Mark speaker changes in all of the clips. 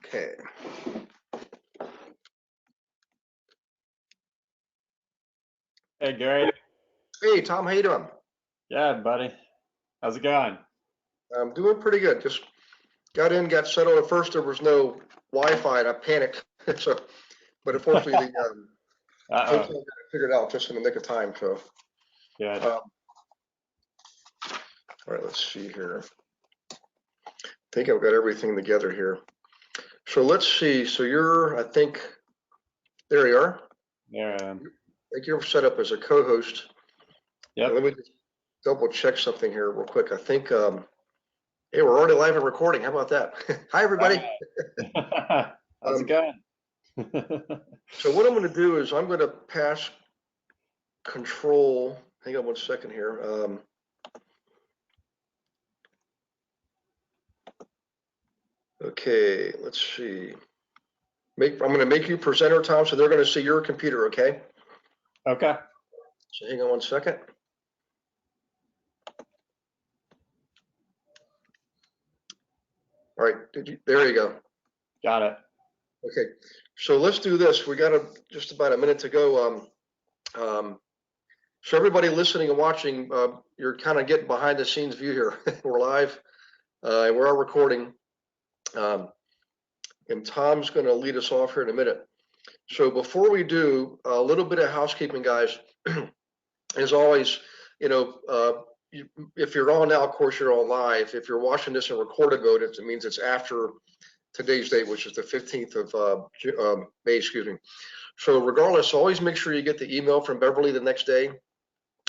Speaker 1: Okay.
Speaker 2: Hey, Gary.
Speaker 1: Hey, Tom, how you doing?
Speaker 2: Yeah, buddy. How's it going?
Speaker 1: I'm doing pretty good. Just got in, got settled. At first, there was no Wi-Fi, and I panicked. So, but unfortunately, the hotel
Speaker 2: Uh-oh.
Speaker 1: got it figured out just in the nick of time. So,
Speaker 2: Good.
Speaker 1: all right, let's see here. I think I've got everything together here. So let's see. So I think, there you are.
Speaker 2: There I am.
Speaker 1: I think you're set up as a co-host. And let
Speaker 2: Yep.
Speaker 1: me just double check something here real quick. I think, hey, we're already live and recording. How about that? Hi, everybody.
Speaker 2: How's it
Speaker 1: Um,
Speaker 2: going?
Speaker 1: so what I'm going to do is I'm going to pass control. Hang on one second here. Okay, let's see. I'm going to make you presenter, Tom, so they're going to see your computer, okay?
Speaker 2: Okay.
Speaker 1: So hang on one second. All right, there you go.
Speaker 2: Got it.
Speaker 1: Okay, so let's do this. We got just about a minute to go. So everybody listening and watching, you're kind of getting behind the scenes view here. We're live, and we're all recording. And Tom's going to lead us off here in a minute. So before we do, a little bit of housekeeping, guys. As always, if you're on now, of course, you're on live. If you're watching this in recorded mode, it means it's after today's date, which is the 15th of May, excuse me. So regardless, always make sure you get the email from Beverly the next day.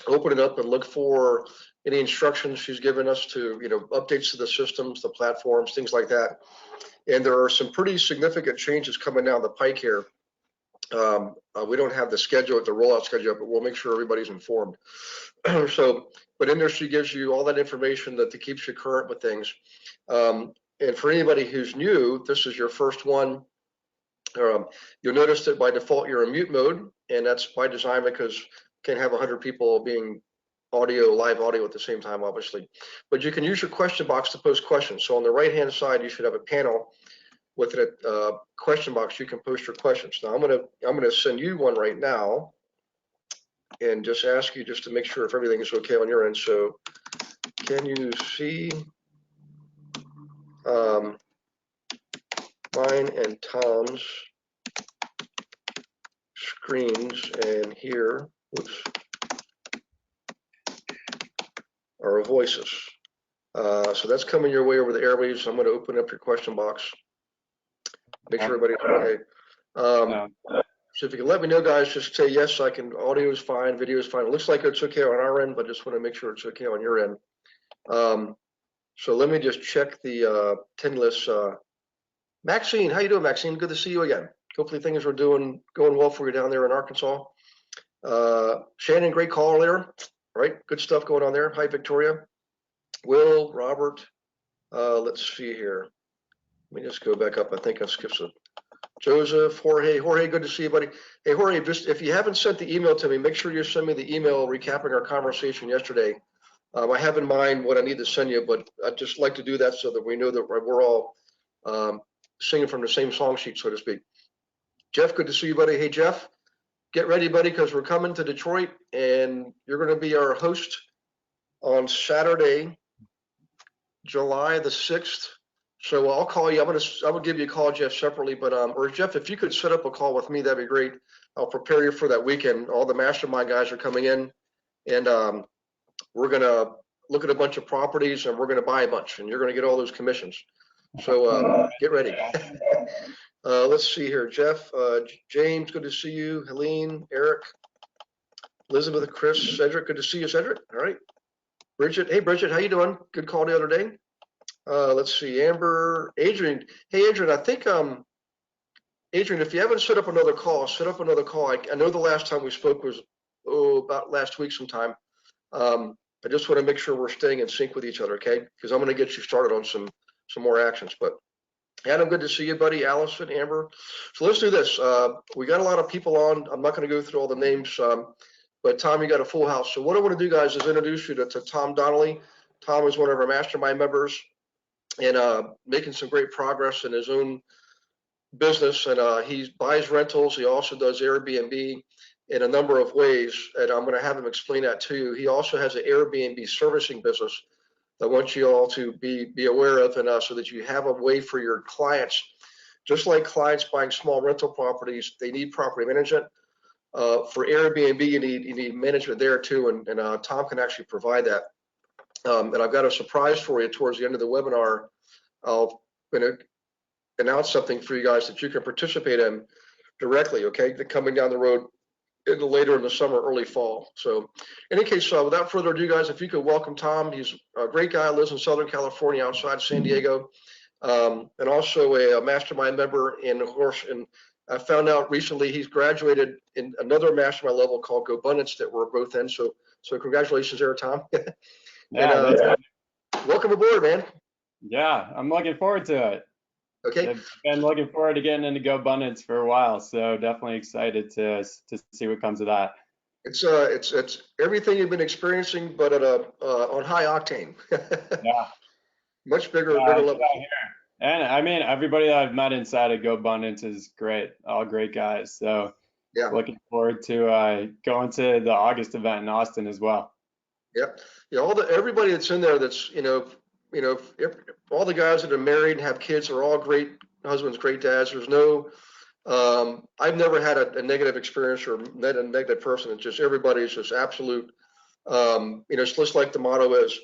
Speaker 1: Open it up and look for any instructions she's given us to, updates to the systems, the platforms, things like that. And there are some pretty significant changes coming down the pike here. We don't have the schedule, the rollout schedule, but we'll make sure everybody's informed. But in there, she gives you all that information that keeps you current with things. And for anybody who's new, this is your first one. You'll notice that by default, you're in mute mode, and that's by design because you can't have 100 people being live audio at the same time, obviously. But you can use your question box to post questions. So on the right-hand side, you should have a panel with a question box. You can post your questions. Now I'm gonna send you one right now, and just ask you just to make sure if everything is okay on your end. So can you see mine and Tom's screens and hear our voices? So that's coming your way over the airwaves. I'm going to open up your question box. Make sure everybody's okay. So if you can let me know, guys, just say yes, I can. Audio is fine, video is fine. It looks like it's okay on our end, but just want to make sure it's okay on your end. So let me just check the 10 list. Maxine, how you doing, Maxine? Good to see you again. Hopefully things are going well for you down there in Arkansas. Shannon, great call earlier. Right, good stuff going on there. Hi, Victoria. Will, Robert. Let's see here. Let me just go back up. I think I skipped some. Joseph, Jorge, good to see you, buddy. Hey, Jorge, just if you haven't sent the email to me, make sure you send me the email recapping our conversation yesterday. I have in mind what I need to send you, but I'd just like to do that so that we know that we're all singing from the same song sheet, so to speak. Jeff, good to see you, buddy. Hey, Jeff, get ready, buddy, because we're coming to Detroit, and you're going to be our host on Saturday, July the 6th. So I'll call you. I will give you a call, Jeff, separately. But or Jeff, if you could set up a call with me, that'd be great. I'll prepare you for that weekend. All the mastermind guys are coming in, and we're gonna look at a bunch of properties, and we're gonna buy a bunch, and you're gonna get all those commissions. So get ready. Let's see here, Jeff, James, good to see you. Helene, Eric, Elizabeth, Chris, Cedric, good to see you, Cedric. All right, Bridget. Hey, Bridget, how you doing? Good call the other day. Let's see, Amber, Adrian. Hey, Adrian, I think, Adrian, if you haven't set up another call, set up another call. I know the last time we spoke was, about last week sometime. I just want to make sure we're staying in sync with each other, okay? Because I'm going to get you started on some more actions. But Adam, good to see you, buddy. Allison, Amber. So let's do this. We got a lot of people on. I'm not going to go through all the names, but Tom, you got a full house. So what I want to do, guys, is introduce you to Tom Donnelly. Tom is one of our mastermind members, and making some great progress in his own business, and he buys rentals. He also does Airbnb in a number of ways, and I'm going to have him explain that to you. He also has an Airbnb servicing business that I want you all to be aware of, and so that you have a way for your clients, just like clients buying small rental properties, they need property management. For Airbnb, you need management there too, and Tom can actually provide that. And I've got a surprise for you towards the end of the webinar. I'll going to announce something for you guys that you can participate in directly. Okay, coming down the road later in the summer, early fall. So, in any case, without further ado, guys, if you could welcome Tom. He's a great guy. Lives in Southern California, outside San Diego, and also a mastermind member. And of course, and I found out recently he's graduated in another mastermind level called GoBundance that we're both in. So congratulations there, Tom.
Speaker 2: Yeah,
Speaker 1: and welcome aboard, man.
Speaker 2: yeah, I'm looking forward to it.
Speaker 1: Okay.
Speaker 2: I've been looking forward to getting into GoBundance for a while, so definitely excited to see what comes of that.
Speaker 1: It's everything you've been experiencing, but at a on high octane.
Speaker 2: Yeah.
Speaker 1: Much bigger
Speaker 2: Yeah,
Speaker 1: level.
Speaker 2: and I mean, everybody that I've met inside of GoBundance is great, all great guys. So
Speaker 1: Yeah.
Speaker 2: looking forward to going to the August event in Austin as well.
Speaker 1: Yep. Yeah. Everybody that's in there, that's all the guys that are married and have kids are all great husbands, great dads. There's no I've never had a negative experience or met a negative person. It's just everybody's just absolute. It's just like the motto is,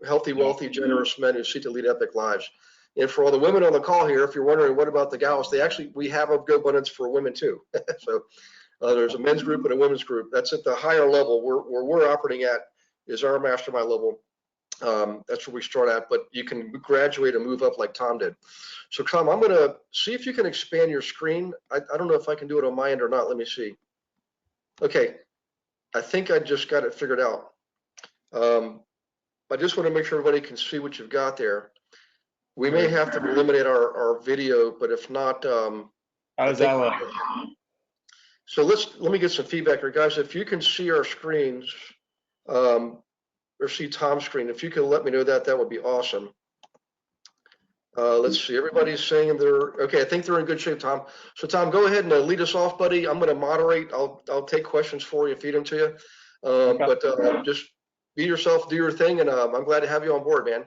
Speaker 1: healthy, wealthy, generous men who seek to lead epic lives. And for all the women on the call here, if you're wondering what about the gals, we have a GoBundance for women too. So there's a men's group and a women's group. That's at the higher level. Where we're operating at is our mastermind level. That's where we start at, but you can graduate and move up like Tom did. So Tom, I'm going to see if you can expand your screen. I don't know if I can do it on my end or not. Let me see. Okay, I think I just got it figured out. I just want to make sure everybody can see what you've got there. We may have to eliminate our video, but if not,
Speaker 2: how does that look?
Speaker 1: So let me get some feedback here, guys. If you can see our screens, or see Tom's screen, if you can let me know that would be awesome. Let's see, everybody's saying they're okay. I think they're in good shape, Tom. So Tom, go ahead and lead us off, buddy. I'm going to moderate. I'll take questions for you, feed them to you. Okay. But just be yourself, do your thing, and I'm glad to have you on board, man.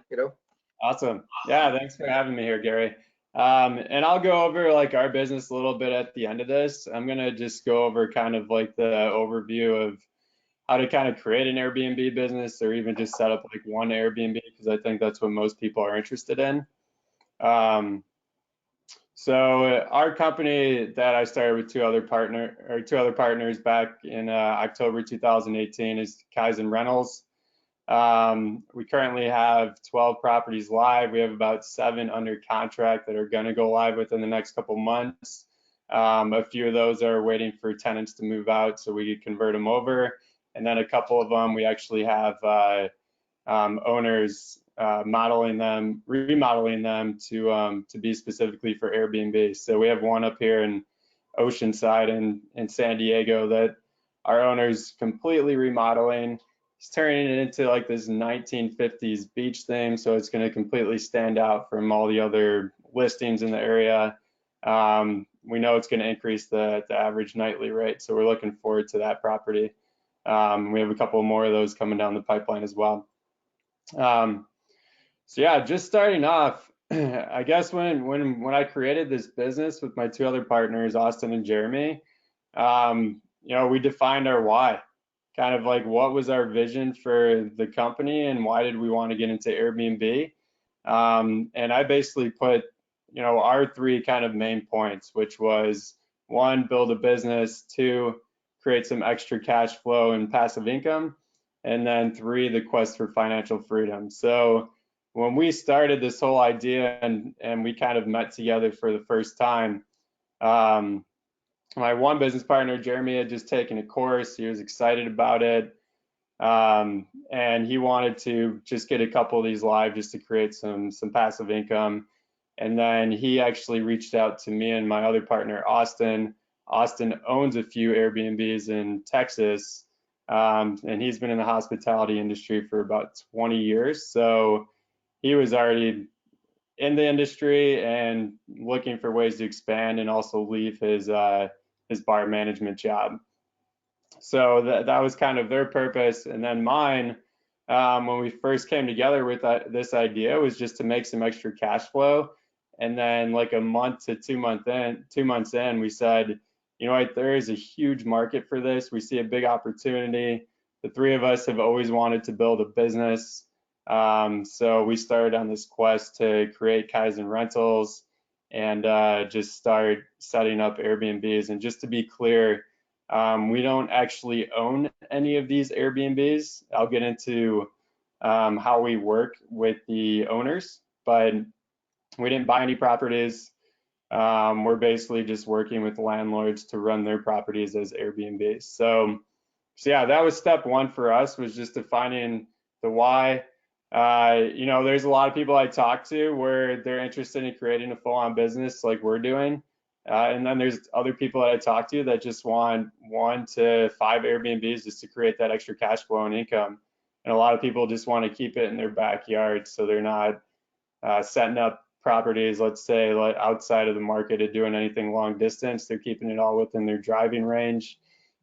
Speaker 2: Awesome. Yeah, thanks for having me here, Gary. And I'll go over like our business a little bit at the end of this. I'm gonna just go over kind of like the overview of how to kind of create an Airbnb business, or even just set up like one Airbnb, because I think that's what most people are interested in. So our company that I started with two other partners back in October 2018 is Kaizen Rentals. We currently have 12 properties live. We have about 7 under contract that are going to go live within the next couple months. A few of those are waiting for tenants to move out so we could convert them over. And then a couple of them, we actually have owners remodeling them to be specifically for Airbnb. So we have one up here in Oceanside in San Diego that our owner's completely remodeling. He's turning it into like this 1950s beach theme, so it's going to completely stand out from all the other listings in the area. We know it's going to increase the average nightly rate, so we're looking forward to that property. We have a couple more of those coming down the pipeline as well. So yeah, just starting off, I guess when I created this business with my two other partners, Austin and Jeremy, we defined our why. Kind of like what was our vision for the company and why did we want to get into Airbnb? And I basically put, our 3 kind of main points, which was 1, build a business, 2, create some extra cash flow and passive income, and then 3, the quest for financial freedom. So when we started this whole idea and we kind of met together for the first time, my one business partner, Jeremy, had just taken a course. He was excited about it. And he wanted to just get a couple of these live just to create some passive income. And then he actually reached out to me and my other partner, Austin. Austin owns a few Airbnbs in Texas, and he's been in the hospitality industry for about 20 years. So he was already in the industry and looking for ways to expand and also leave his bar management job. So that was kind of their purpose. And then mine, when we first came together with this idea, was just to make some extra cash flow. And then like a month to 2 months in, we said, you know what, there is a huge market for this. We see a big opportunity. The three of us have always wanted to build a business. So we started on this quest to create Kaizen Rentals and just start setting up Airbnbs. And just to be clear, we don't actually own any of these Airbnbs. I'll get into how we work with the owners, but we didn't buy any properties. We're basically just working with landlords to run their properties as Airbnbs. So yeah, that was step one for us, was just defining the why. There's a lot of people I talk to where they're interested in creating a full-on business like we're doing. And then there's other people that I talk to that just want 1 to 5 Airbnbs just to create that extra cash flow and income. And a lot of people just want to keep it in their backyard, so they're not setting up properties, let's say, like outside of the market and doing anything long distance. They're keeping it all within their driving range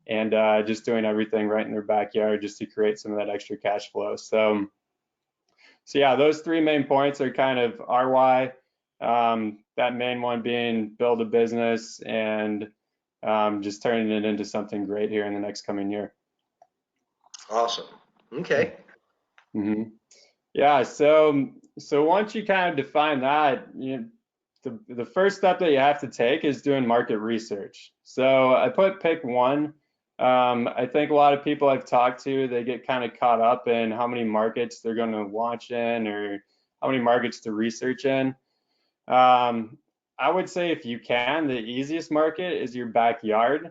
Speaker 2: and just doing everything right in their backyard just to create some of that extra cash flow. So yeah, those 3 main points are kind of our why. That main one being build a business and just turning it into something great here in the next coming year.
Speaker 1: Awesome. Okay.
Speaker 2: Mm-hmm. Yeah. So once you kind of define that, the first step that you have to take is doing market research. So I pick one. I think a lot of people I've talked to, they get kind of caught up in how many markets they're going to launch in or how many markets to research in. I would say if you can, the easiest market is your backyard,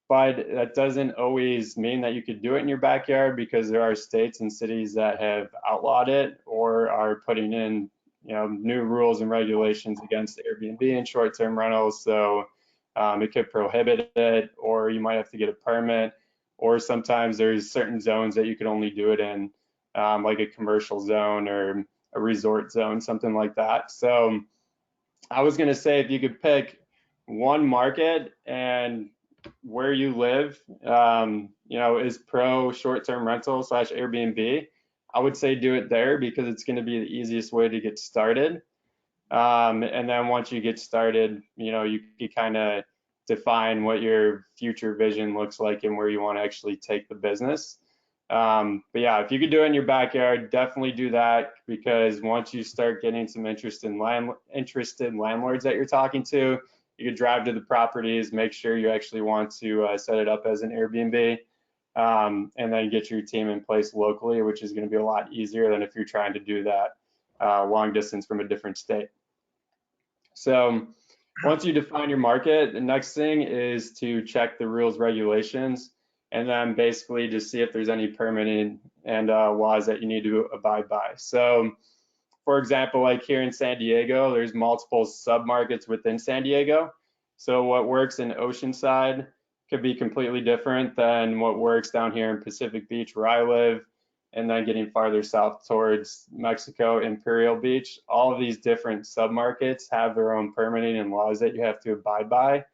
Speaker 2: but that doesn't always mean that you could do it in your backyard, because there are states and cities that have outlawed it or are putting in, new rules and regulations against Airbnb and short-term rentals. So it could prohibit it, or you might have to get a permit, or sometimes there's certain zones that you can only do it in, like a commercial zone or a resort zone, something like that. So I was going to say, if you could pick one market and where you live, is pro short-term rental / Airbnb, I would say do it there, because it's going to be the easiest way to get started. And then once you get started, you can kind of define what your future vision looks like and where you want to actually take the business. But yeah, if you could do it in your backyard, definitely do that, because once you start getting some interested landlords that you're talking to, you could drive to the properties, make sure you actually want to set it up as an Airbnb, and then get your team in place locally, which is going to be a lot easier than if you're trying to do that long distance from a different state. So once you define your market, the next thing is to check the rules, regulations, and then basically just see if there's any permitting and laws that you need to abide by. So for example, like here in San Diego, there's multiple submarkets within San Diego. So what works in Oceanside could be completely different than what works down here in Pacific Beach, where I live, and then getting farther south towards Mexico, Imperial Beach. All of these different submarkets have their own permitting and laws that you have to abide by.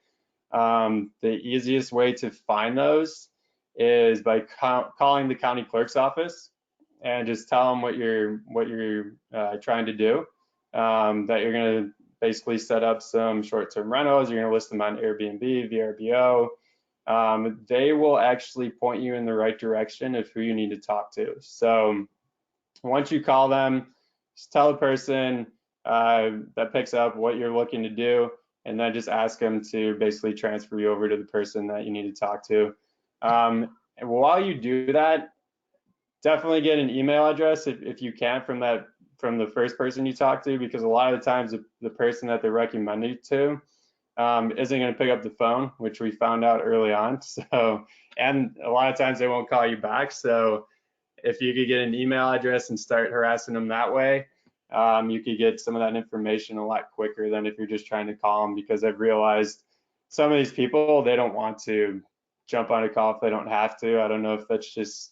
Speaker 2: The easiest way to find those is by calling the county clerk's office and just tell them what you're trying to do. That you're going to basically set up some short-term rentals. You're going to list them on Airbnb, VRBO. They will actually point you in the right direction of who you need to talk to. So once you call them, just tell the person that picks up what you're looking to do, and then just ask them to basically transfer you over to the person that you need to talk to. And while you do that, definitely get an email address if you can from the first person you talk to, because a lot of the times the person that they recommend you to isn't going to pick up the phone, which we found out early on. So, and a lot of times they won't call you back. So if you could get an email address and start harassing them that way, you could get some of that information a lot quicker than if you're just trying to call them, because I've realized some of these people, they don't want to jump on a call if they don't have to. I don't know if that's just,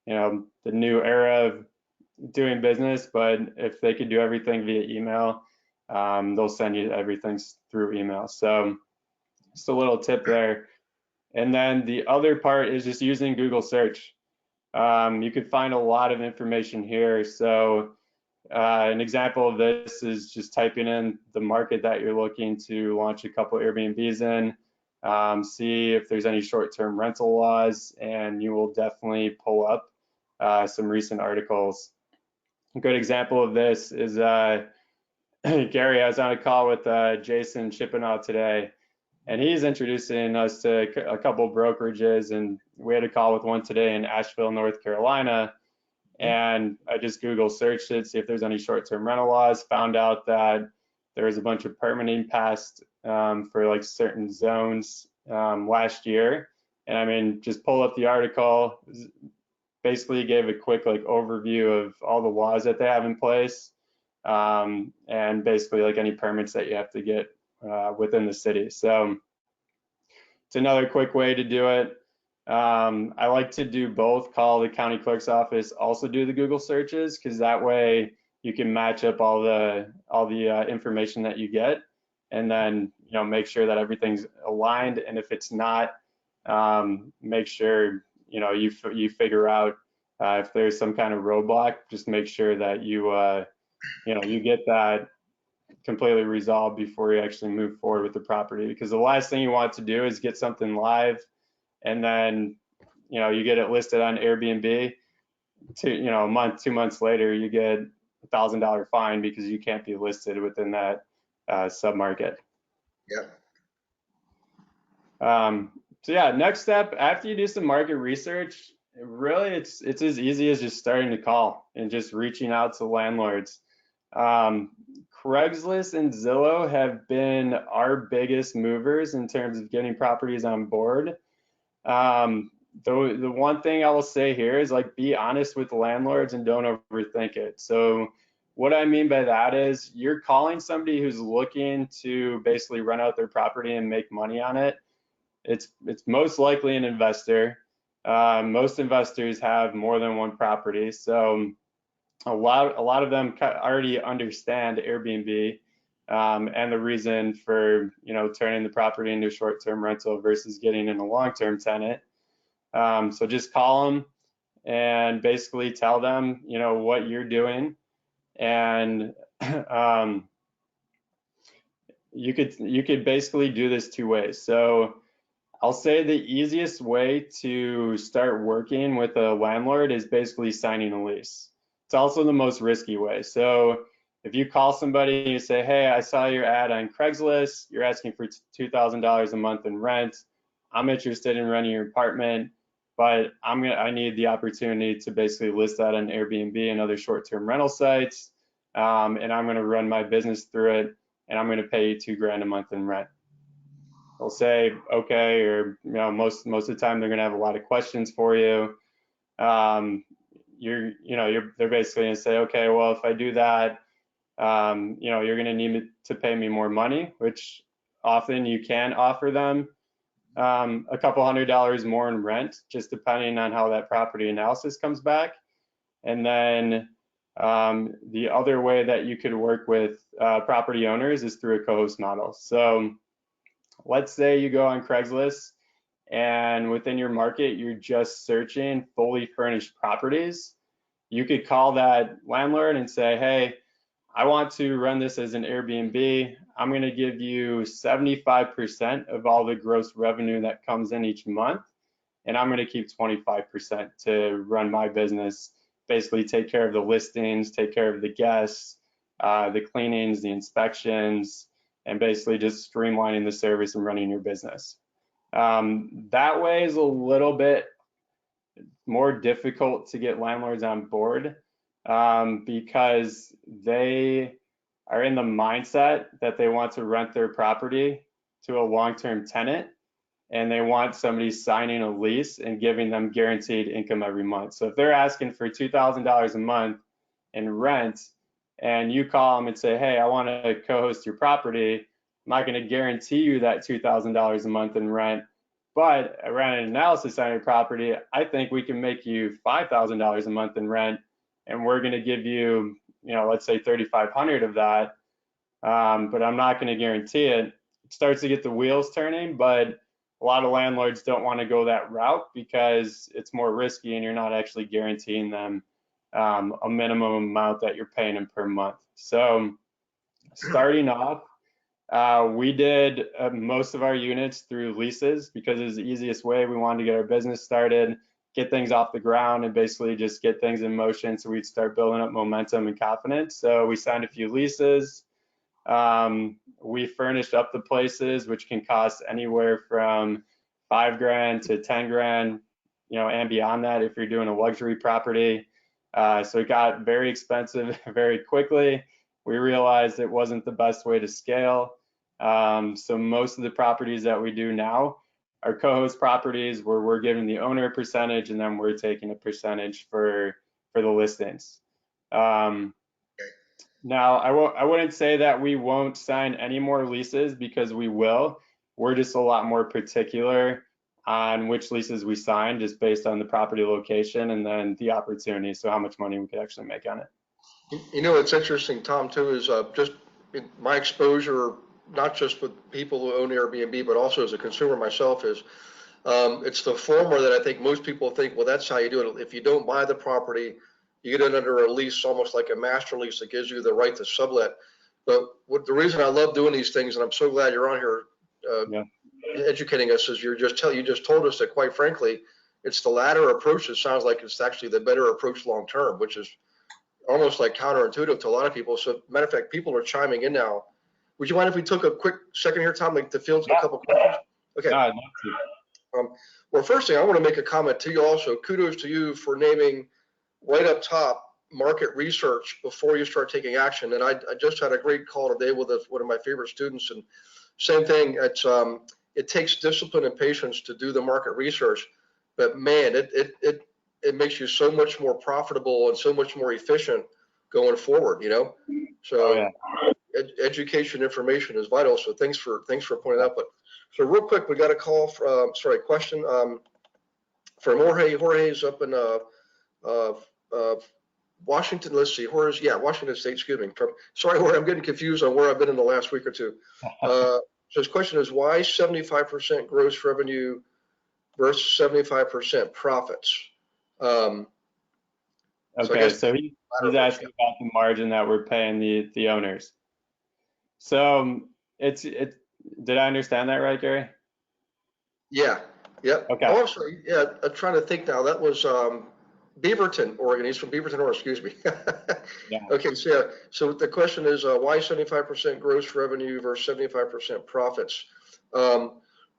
Speaker 2: the new era of doing business, but if they could do everything via email, they'll send you everything through email. So just a little tip there. And then the other part is just using Google search. You could find a lot of information here. So an example of this is just typing in the market that you're looking to launch a couple Airbnbs in, see if there's any short-term rental laws, and you will definitely pull up some recent articles. A good example of this is Gary. I was on a call with Jason Chippenow today, and he's introducing us to a couple brokerages, and we had a call with one today in Asheville, North Carolina. And I just Google searched it, see if there's any short-term rental laws, found out that there was a bunch of permitting passed for like certain zones last year. And I mean, just pull up the article, basically gave a quick like overview of all the laws that they have in place, and basically like any permits that you have to get within the city. So it's another quick way to do it. I like to do both, call the county clerk's office, also do the Google searches, because that way you can match up all the information that you get, and then make sure that everything's aligned. And if it's not, make sure you figure out if there's some kind of roadblock. Just make sure that you get that completely resolved before you actually move forward with the property, because the last thing you want to do is get something live and then you get it listed on Airbnb a month, 2 months later, you get $1,000 fine because you can't be listed within that submarket.
Speaker 1: Yeah.
Speaker 2: So yeah, next step, after you do some market research, really it's as easy as just starting to call and just reaching out to landlords. Craigslist and Zillow have been our biggest movers in terms of getting properties on board. The one thing I will say here is, like, be honest with landlords and don't overthink it. So what I mean by that is, you're calling somebody who's looking to basically rent out their property and make money on it. It's most likely an investor. Most investors have more than one property, so a lot of them already understand Airbnb and the reason for turning the property into short-term rental versus getting in a long-term tenant. So just call them and basically tell them what you're doing, and you could basically do this two ways. So I'll say the easiest way to start working with a landlord is basically signing a lease. It's also the most risky way. So if you call somebody and you say, hey, I saw your ad on Craigslist, you're asking for $2,000 a month in rent, I'm interested in renting your apartment, but I need the opportunity to basically list that on Airbnb and other short-term rental sites, and I'm gonna run my business through it, and I'm gonna pay you $2,000 a month in rent. They'll say, okay, or most of the time they're gonna have a lot of questions for you. They're basically gonna say, okay, well, if I do that, you're gonna need to pay me more money, which often you can offer them a couple $100 more in rent, just depending on how that property analysis comes back. And then the other way that you could work with property owners is through a co-host model. So let's say you go on Craigslist, and within your market, you're just searching fully furnished properties. You could call that landlord and say, hey, I want to run this as an Airbnb. I'm going to give you 75% of all the gross revenue that comes in each month, and I'm going to keep 25% to run my business, basically take care of the listings, take care of the guests, the cleanings, the inspections, and basically just streamlining the service and running your business. That way is a little bit more difficult to get landlords on board because they are in the mindset that they want to rent their property to a long-term tenant, and they want somebody signing a lease and giving them guaranteed income every month. So if they're asking for $2,000 a month in rent, and you call them and say, hey, I want to co-host your property, I'm not going to guarantee you that $2,000 a month in rent, but I ran an analysis on your property. I think we can make you $5,000 a month in rent, and we're going to give you, let's say $3,500 of that. but I'm not going to guarantee it. It starts to get the wheels turning, but a lot of landlords don't want to go that route because it's more risky and you're not actually guaranteeing them a minimum amount that you're paying them per month. So starting off, we did most of our units through leases because it was the easiest way. We wanted to get our business started, get things off the ground, and basically just get things in motion so we'd start building up momentum and confidence. So we signed a few leases. We furnished up the places, which can cost anywhere from $5,000 to $10,000, and beyond that if you're doing a luxury property. So it got very expensive very quickly. We realized it wasn't the best way to scale. So most of the properties that we do now are co-host properties where we're giving the owner a percentage and then we're taking a percentage for the listings. Now, I wouldn't say that we won't sign any more leases because we will. We're just a lot more particular on which leases we sign just based on the property location and then the opportunity, so how much money we could actually make on it.
Speaker 1: What's interesting, Tom, too, is just my exposure, not just with people who own Airbnb, but also as a consumer myself, is it's the former that I think most people think, well, that's how you do it. If you don't buy the property, you get it under a lease, almost like a master lease that gives you the right to sublet. But the reason I love doing these things, and I'm so glad you're on here educating us, is you just told us that, quite frankly, it's the latter approach that sounds like it's actually the better approach long term, which is almost like counterintuitive to a lot of people. So, matter of fact, people are chiming in now. Would you mind if we took a quick second here, Tom, like to field a couple questions? Okay. Well, first thing, I want to make a comment to you also. Kudos to you for naming right up top market research before you start taking action. And I just had a great call today with one of my favorite students, and same thing. It takes discipline and patience to do the market research, but man, it makes you so much more profitable and so much more efficient going forward. So education, information is vital. So thanks for pointing that out. But so real quick, we got a call from question from Jorge. Jorge's up in Washington. Let's see, Washington State. Excuse me. Sorry, Jorge, I'm getting confused on where I've been in the last week or two. So his question is, why 75% gross revenue versus 75% profits?
Speaker 2: Okay, so he's asking about the margin that we're paying the owners. So did I understand that right, Gary?
Speaker 1: Yeah. Yep.
Speaker 2: Okay.
Speaker 1: Oh, I'm sorry. Yeah, I'm trying to think now. That was Beaverton, Oregon. He's from Beaverton, Oregon. Excuse me.
Speaker 2: Yeah.
Speaker 1: Okay. So the question is, why 75% gross revenue versus 75% profits? So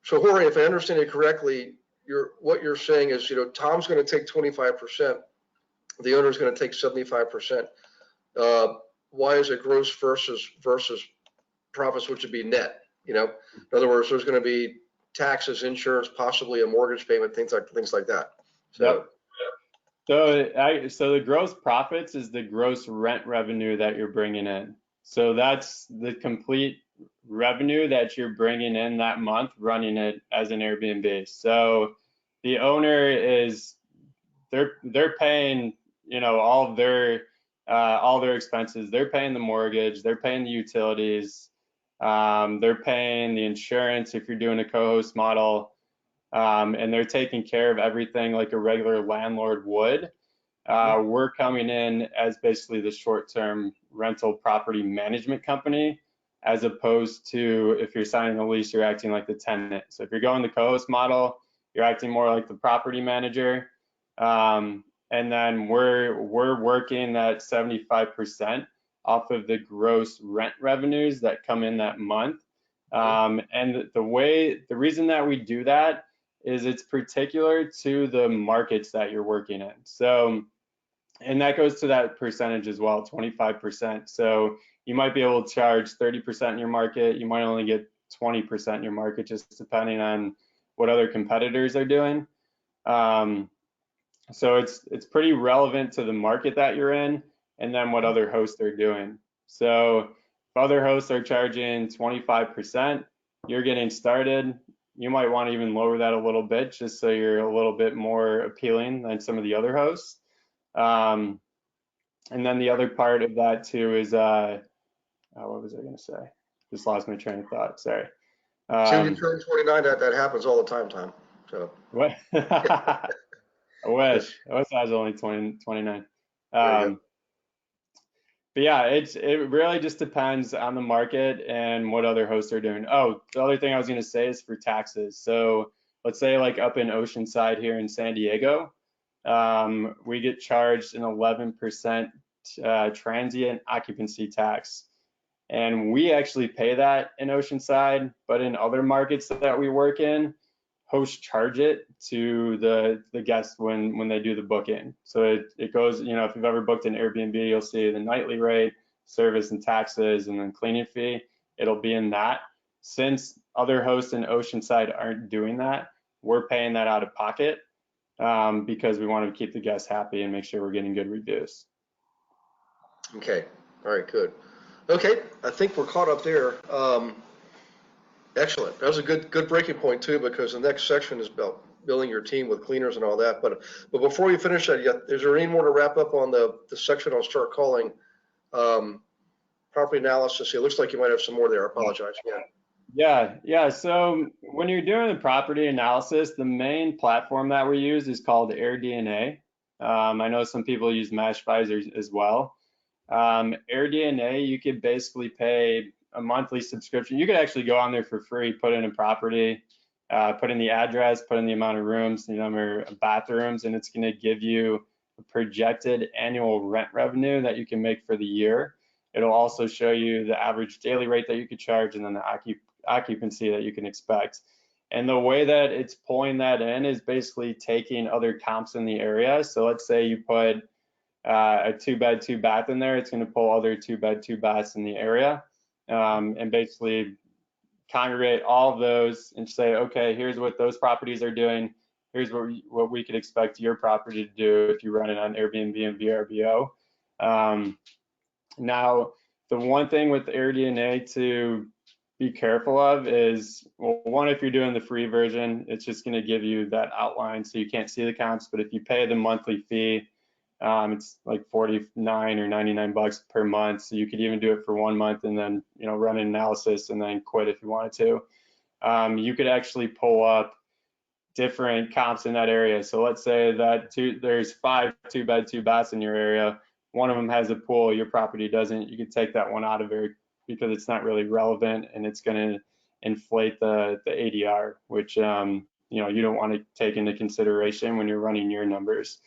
Speaker 1: Jorge, if I understand it correctly, what you're saying is, Tom's going to take 25%. The owner's going to take 75%. Why is it gross versus profits, which would be net? In other words, there's going to be taxes, insurance, possibly a mortgage payment, things like that. So,
Speaker 2: yep. So the gross profits is the gross rent revenue that you're bringing in. So that's the complete revenue that you're bringing in that month running it as an Airbnb. So the owner is they're paying all their expenses. They're paying the mortgage, they're paying the utilities, they're paying the insurance if you're doing a co-host model, and they're taking care of everything like a regular landlord would. We're coming in as basically the short-term rental property management company, as opposed to if you're signing a lease, you're acting like the tenant. So if you're going the co-host model, you're acting more like the property manager. And then we're working at 75% off of the gross rent revenues that come in that month. And the reason that we do that is it's particular to the markets that you're working in. So, and that goes to that percentage as well, 25%. So you might be able to charge 30% in your market. You might only get 20% in your market, just depending on what other competitors are doing. So it's pretty relevant to the market that you're in and then what other hosts are doing. So if other hosts are charging 25%, you're getting started, you might want to even lower that a little bit just so you're a little bit more appealing than some of the other hosts. And then the other part of that too is what was I going to say? Just lost my train of thought. Sorry.
Speaker 1: Soon you turn 29, that happens all the time, Tom. So.
Speaker 2: What? I wish. I wish I was only 29.
Speaker 1: There you go.
Speaker 2: But yeah, it really just depends on the market and what other hosts are doing. Oh, the other thing I was going to say is for taxes. So let's say like up in Oceanside here in San Diego, we get charged an 11% transient occupancy tax. And we actually pay that in Oceanside, but in other markets that we work in, hosts charge it to the guests when they do the booking. So it goes, you know, if you've ever booked an Airbnb, you'll see the nightly rate, service and taxes, and then cleaning fee. It'll be in that. Since other hosts in Oceanside aren't doing that, we're paying that out of pocket because we want to keep the guests happy and make sure we're getting good reviews.
Speaker 1: Okay. All right. Good. Okay. I think we're caught up there. Excellent. That was a good breaking point too, because the next section is about building your team with cleaners and all that. But before you finish that, is there any more to wrap up on the section on start calling property analysis? It looks like you might have some more there. I apologize.
Speaker 2: Yeah. So when you're doing the property analysis, the main platform that we use is called AirDNA. I know some people use Mashvisor as well. AirDNA, you could basically pay a monthly subscription. You could actually go on there for free, put in a property, put in the address, put in the amount of rooms, the number of bathrooms, and it's going to give you a projected annual rent revenue that you can make for the year. It'll also show you the average daily rate that you could charge and then the occupancy that you can expect. And the way that it's pulling that in is basically taking other comps in the area. So let's say you put a 2-bed, 2-bath in there, it's going to pull other 2-bed, 2-baths in the area. And basically congregate all of those and say, okay, here's what those properties are doing. Here's what we could expect your property to do if you run it on Airbnb and VRBO. Now, the one thing with AirDNA to be careful of is, well, one, if you're doing the free version, it's just going to give you that outline so you can't see the comps. But if you pay the monthly fee, it's like 49 or 99 bucks per month. So you could even do it for 1 month and then, you know, run an analysis and then quit if you wanted to. You could actually pull up different comps in that area. So let's say that there's 5 2-bed, 2-baths in your area. One of them has a pool, your property doesn't. You could take that one out of there because it's not really relevant and it's going to inflate the ADR, which, you know, you don't want to take into consideration when you're running your numbers.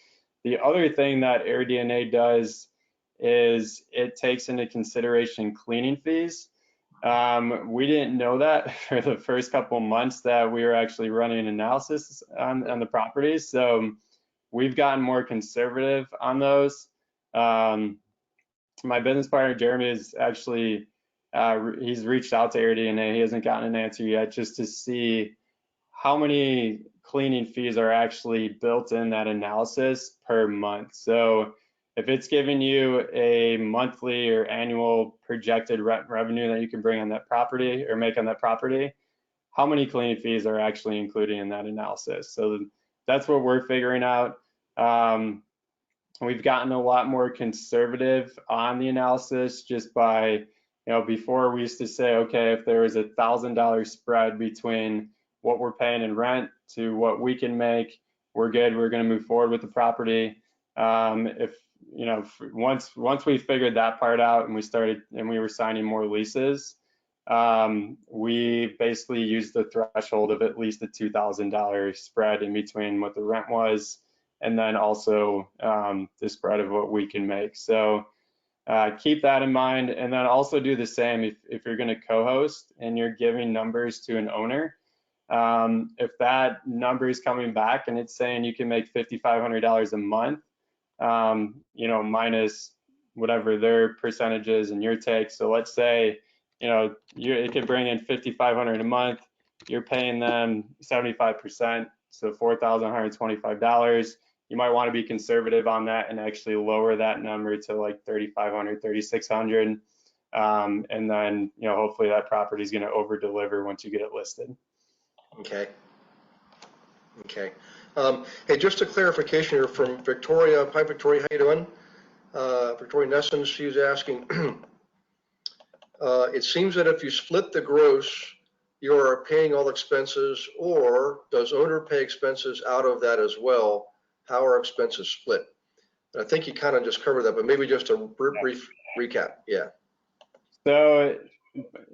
Speaker 2: The other thing that AirDNA does is it takes into consideration cleaning fees. We didn't know that for the first couple months that we were actually running analysis on the properties. So we've gotten more conservative on those. My business partner, Jeremy, is actually, he's reached out to AirDNA. He hasn't gotten an answer yet just to see how many cleaning fees are actually built in that analysis per month. So if it's giving you a monthly or annual projected revenue that you can bring on that property or make on that property, how many cleaning fees are actually included in that analysis? So that's what we're figuring out. We've gotten a lot more conservative on the analysis just by, you know, before we used to say, okay, if there was $1,000 spread between what we're paying in rent to what we can make, we're good, we're going to move forward with the property. If, you know, once we figured that part out and we were signing more leases, we basically used the threshold of at least a $2,000 spread in between what the rent was and then also the spread of what we can make. So keep that in mind, and then also do the same if you're going to co-host and you're giving numbers to an owner. If that number is coming back and it's saying you can make $5,500 a month, you know, minus whatever their percentages and your take. So let's say, you know, it could bring in $5,500 a month. You're paying them 75%, so $4,125. You might want to be conservative on that and actually lower that number to like $3,500, $3,600. And then, you know, hopefully that property is going to over deliver once you get it listed.
Speaker 1: Okay. Hey, just a clarification here from Victoria. Hi, Victoria. How you doing? Victoria Nessens, she's asking, It seems that if you split the gross, you are paying all expenses, or does owner pay expenses out of that as well? How are expenses split? And I think you kind of just covered that, but maybe just a brief recap. Yeah.
Speaker 2: So,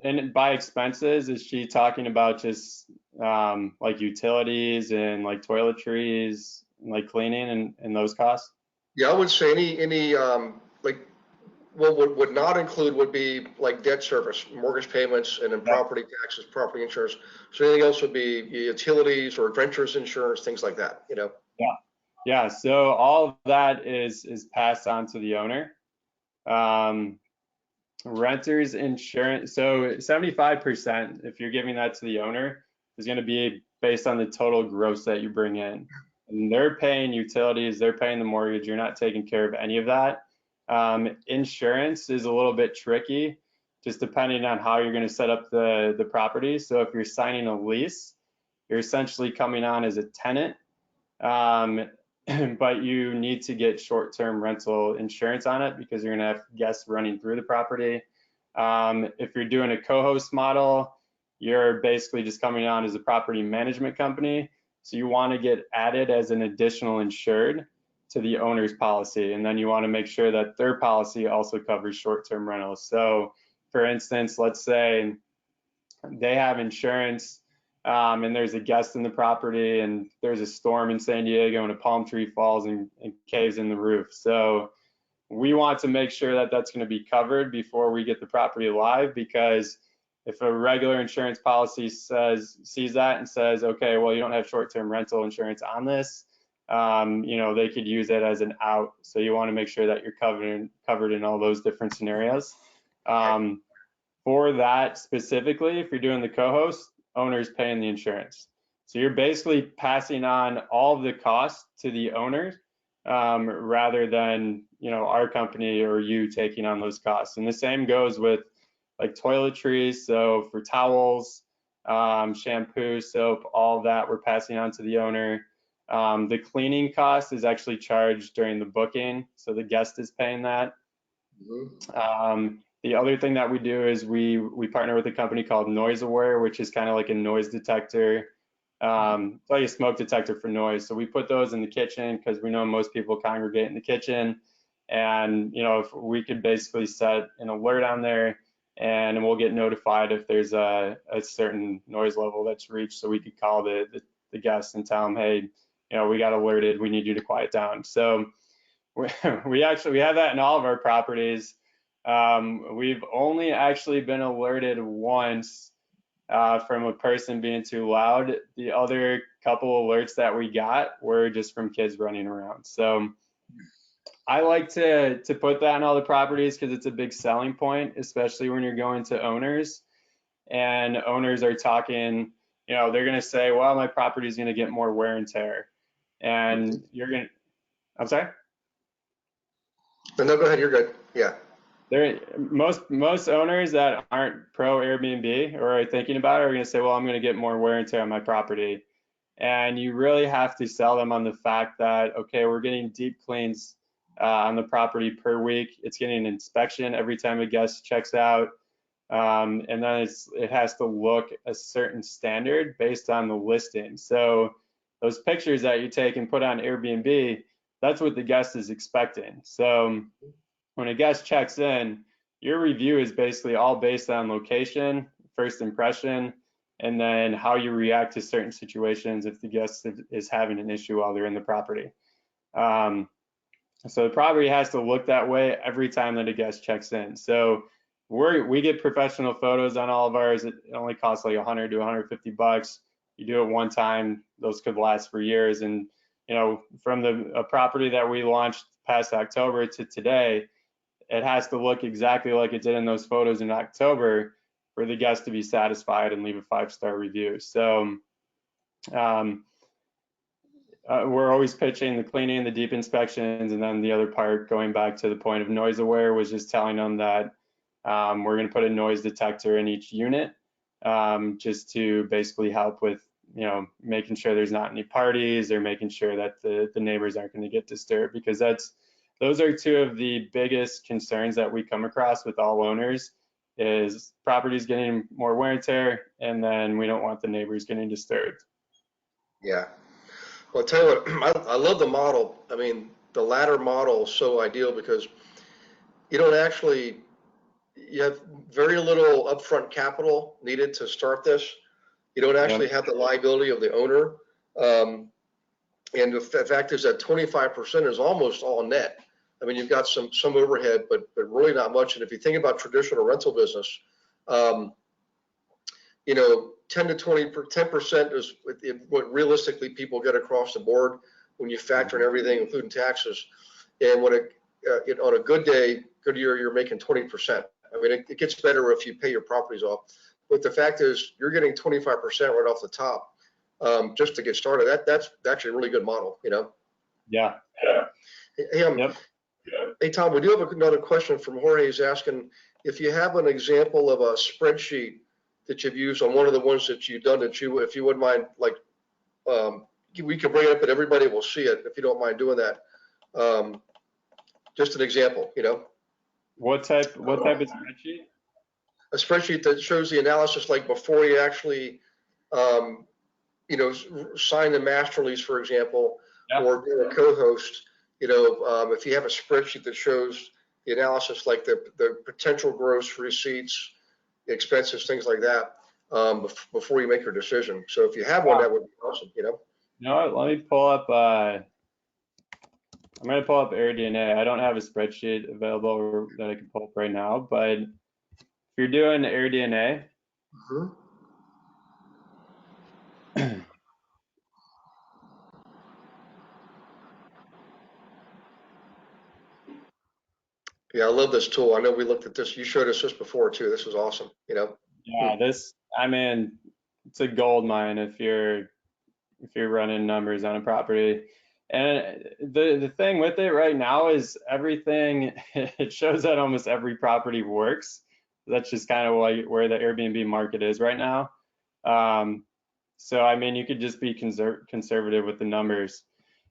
Speaker 2: and by expenses, is she talking about just like utilities and like toiletries, and like cleaning and those costs?
Speaker 1: Yeah, I would say any like what would not include would be like debt service, mortgage payments, and then
Speaker 2: Yeah.
Speaker 1: property taxes, property insurance. So anything else would be utilities or renters insurance, things like that, you know?
Speaker 2: Yeah. Yeah. So all of that is passed on to the owner. Um, Renters insurance. So 75%, if you're giving that to the owner, is going to be based on the total gross that you bring in. And they're paying utilities, they're paying the mortgage. You're not taking care of any of that. Insurance is a little bit tricky, just depending on how you're going to set up the property. So if you're signing a lease, you're essentially coming on as a tenant, but you need to get short-term rental insurance on it because you're going to have guests running through the property. If you're doing a co-host model, you're basically just coming on as a property management company. So you want to get added as an additional insured to the owner's policy. And then you want to make sure that their policy also covers short-term rentals. So for instance, let's say they have insurance and there's a guest in the property and there's a storm in San Diego and a palm tree falls and caves in the roof. So we want to make sure that that's going to be covered before we get the property live, because if a regular insurance policy sees that and says, okay, well, you don't have short-term rental insurance on this, they could use it as an out. So you want to make sure that you're covered in all those different scenarios. For that specifically, if you're doing the co-host, owner's paying the insurance. So you're basically passing on all of the costs to the owners rather than our company or you taking on those costs. And the same goes with like toiletries. So for towels, shampoo, soap, all that we're passing on to the owner. The cleaning cost is actually charged during the booking, so the guest is paying that. The other thing that we do is we partner with a company called Noise Aware, which is kind of like a noise detector. It's like a smoke detector for noise. So we put those in the kitchen because we know most people congregate in the kitchen. And if we could basically set an alert on there, and we'll get notified if there's a certain noise level that's reached, so we could call the guests and tell them, hey, we got alerted, we need you to quiet down. So we have that in all of our properties. We've only actually been alerted once from a person being too loud. The other couple alerts that we got were just from kids running around. So I like to put that in all the properties because it's a big selling point, especially when you're going to owners and owners are talking, they're going to say, well, my property is going to get more wear and tear. And I'm sorry?
Speaker 1: No, go ahead. You're good. Yeah.
Speaker 2: Most owners that aren't pro Airbnb or are thinking about it are going to say, well, I'm going to get more wear and tear on my property. And you really have to sell them on the fact that, okay, we're getting deep cleans on the property per week. It's getting an inspection every time a guest checks out. And then it has to look a certain standard based on the listing. So those pictures that you take and put on Airbnb, that's what the guest is expecting. So when a guest checks in, your review is basically all based on location, first impression, and then how you react to certain situations if the guest is having an issue while they're in the property. So the property has to look that way every time that a guest checks in. So we get professional photos on all of ours. It only costs like 100 to 150 bucks. You do it one time, those could last for years. And from a property that we launched past October to today, it has to look exactly like it did in those photos in October for the guest to be satisfied and leave a 5-star review. So we're always pitching the cleaning, the deep inspections, and then the other part, going back to the point of Noise Aware, was just telling them that we're going to put a noise detector in each unit just to basically help with making sure there's not any parties or making sure that the neighbors aren't going to get disturbed, because those are two of the biggest concerns that we come across with all owners is property's getting more wear and tear, and then we don't want the neighbors getting disturbed.
Speaker 1: Yeah. Well, I'll tell you what, I love the model. I mean, the latter model is so ideal because you don't actually, you have very little upfront capital needed to start this. You don't actually have the liability of the owner. And the fact is that 25% is almost all net. I mean, you've got some overhead, but really not much. And if you think about traditional rental business, you know, 10 to 10% is what realistically people get across the board when you factor in everything, including taxes. And when on a good day, good year, you're making 20%. I mean, it gets better if you pay your properties off. But the fact is, you're getting 25% right off the top just to get started. That's actually a really good model, you know?
Speaker 2: Yeah.
Speaker 1: Hey, hey, Tom, we do have another question from Jorge. He's asking if you have an example of a spreadsheet that you've used on one of the ones that you've done that if you wouldn't mind, like, we can bring it up and everybody will see it if you don't mind doing that. Just an example, you know.
Speaker 2: What type of spreadsheet?
Speaker 1: A spreadsheet that shows the analysis, like before you actually, you know, sign the master lease, for example, or be a co-host. You know, if you have a spreadsheet that shows the analysis, like the potential gross receipts, expenses, things like that, before you make your decision. So if you have one, that would be awesome, you know.
Speaker 2: No, let me pull up. I'm going to pull up AirDNA. I don't have a spreadsheet available that I can pull up right now, but if you're doing AirDNA,
Speaker 1: Yeah, I love this tool. I know we looked at this. You showed us this before too. This is awesome, you know.
Speaker 2: Yeah, I mean, it's a gold mine if you're running numbers on a property. And the thing with it right now is everything, it shows that almost every property works. That's just kind of where the Airbnb market is right now. So, I mean, you could just be conservative with the numbers.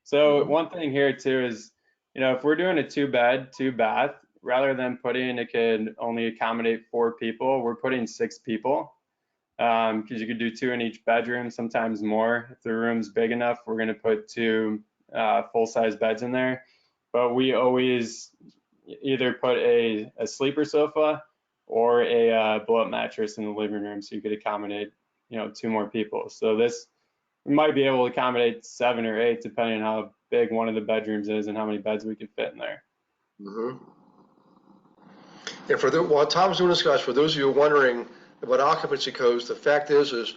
Speaker 2: So one thing here too is, you know, if we're doing a 2-bed, 2-bath, rather than putting it could only accommodate 4 people, we're putting 6 people. Because you could do 2 in each bedroom, sometimes more. If the room's big enough, we're going to put 2 full-size beds in there. But we always either put a sleeper sofa or a blow-up mattress in the living room, so you could accommodate, you know, 2 more people. So this, we might be able to accommodate 7 or 8, depending on how big one of the bedrooms is and how many beds we could fit in there.
Speaker 1: And while Tom's doing this, guys, for those of you wondering about occupancy codes, the fact is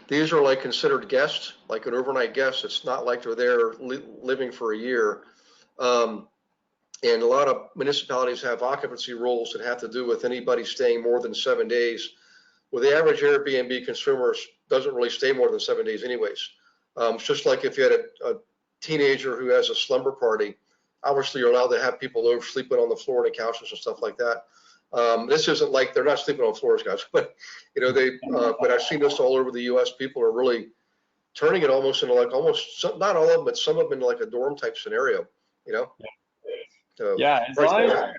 Speaker 1: these are like considered guests, like an overnight guest. It's not like they're there living for a year. And a lot of municipalities have occupancy rules that have to do with anybody staying more than 7 days. Well, the average Airbnb consumer doesn't really stay more than 7 days anyways. It's just like if you had a teenager who has a slumber party, obviously you're allowed to have people over sleeping on the floor and the couches and stuff like that. This isn't like they're not sleeping on floors, guys, but you know but I've seen this all over the U.S. People are really turning it almost into like not all of them, but some of them into like a dorm type scenario, you know. So,
Speaker 2: yeah, as long as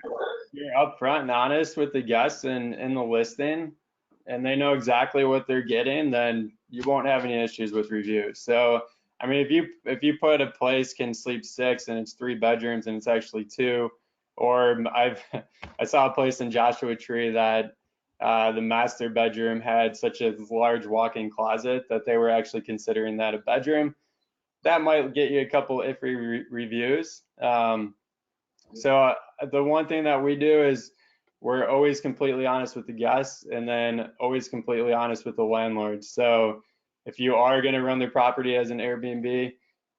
Speaker 2: you're upfront and honest with the guests in the listing, and they know exactly what they're getting, then you won't have any issues with reviews. So, I mean, if you put a place can sleep 6 and it's 3 bedrooms and it's actually 2. Or I saw a place in Joshua Tree that the master bedroom had such a large walk-in closet that they were actually considering that a bedroom. That might get you a couple iffy reviews. So the one thing that we do is we're always completely honest with the guests and then always completely honest with the landlord. So if you are going to run the property as an Airbnb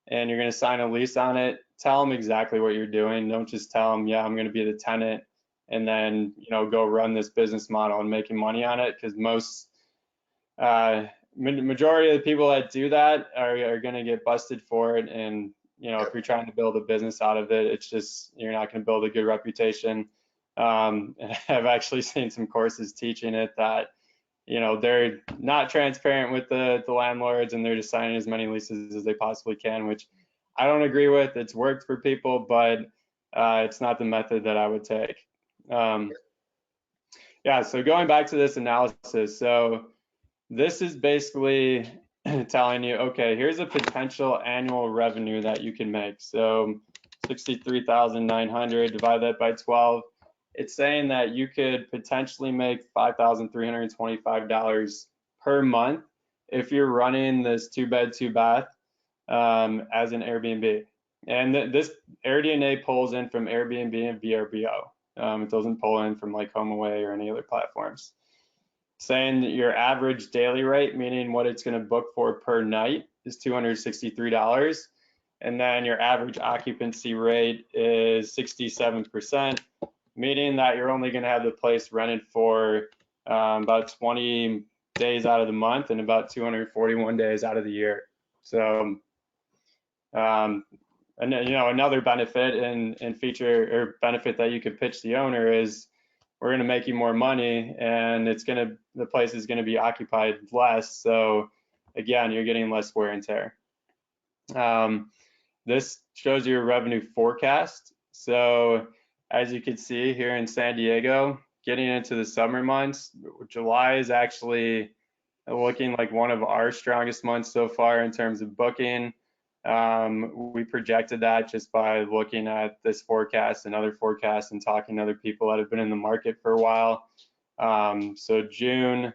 Speaker 2: and you're going to sign a lease on it, tell them exactly what you're doing. Don't just tell them, yeah, I'm going to be the tenant, and then, you know, go run this business model and making money on it. Because majority of the people that do that are going to get busted for it. And, you know, if you're trying to build a business out of it, it's just, you're not going to build a good reputation. And I've actually seen some courses teaching it that, you know, they're not transparent with the landlords and they're just signing as many leases as they possibly can, which I don't agree with. It's worked for people, but it's not the method that I would take. Yeah, so going back to this analysis, so this is basically telling you, okay, here's a potential annual revenue that you can make. So 63,900, divide that by 12. It's saying that you could potentially make $5,325 per month if you're running this 2-bed, 2-bath as an Airbnb. And this AirDNA pulls in from Airbnb and VRBO. It doesn't pull in from like HomeAway or any other platforms. Saying that your average daily rate, meaning what it's going to book for per night, is $263. And then your average occupancy rate is 67%, meaning that you're only going to have the place rented for about 20 days out of the month and about 241 days out of the year. So, and another benefit and feature or benefit that you could pitch the owner is we're going to make you more money, and the place is going to be occupied less. So again, you're getting less wear and tear. This shows your revenue forecast. So as you can see here in San Diego, getting into the summer months, July is actually looking like one of our strongest months so far in terms of booking. We projected that just by looking at this forecast and other forecasts and talking to other people that have been in the market for a while. So June,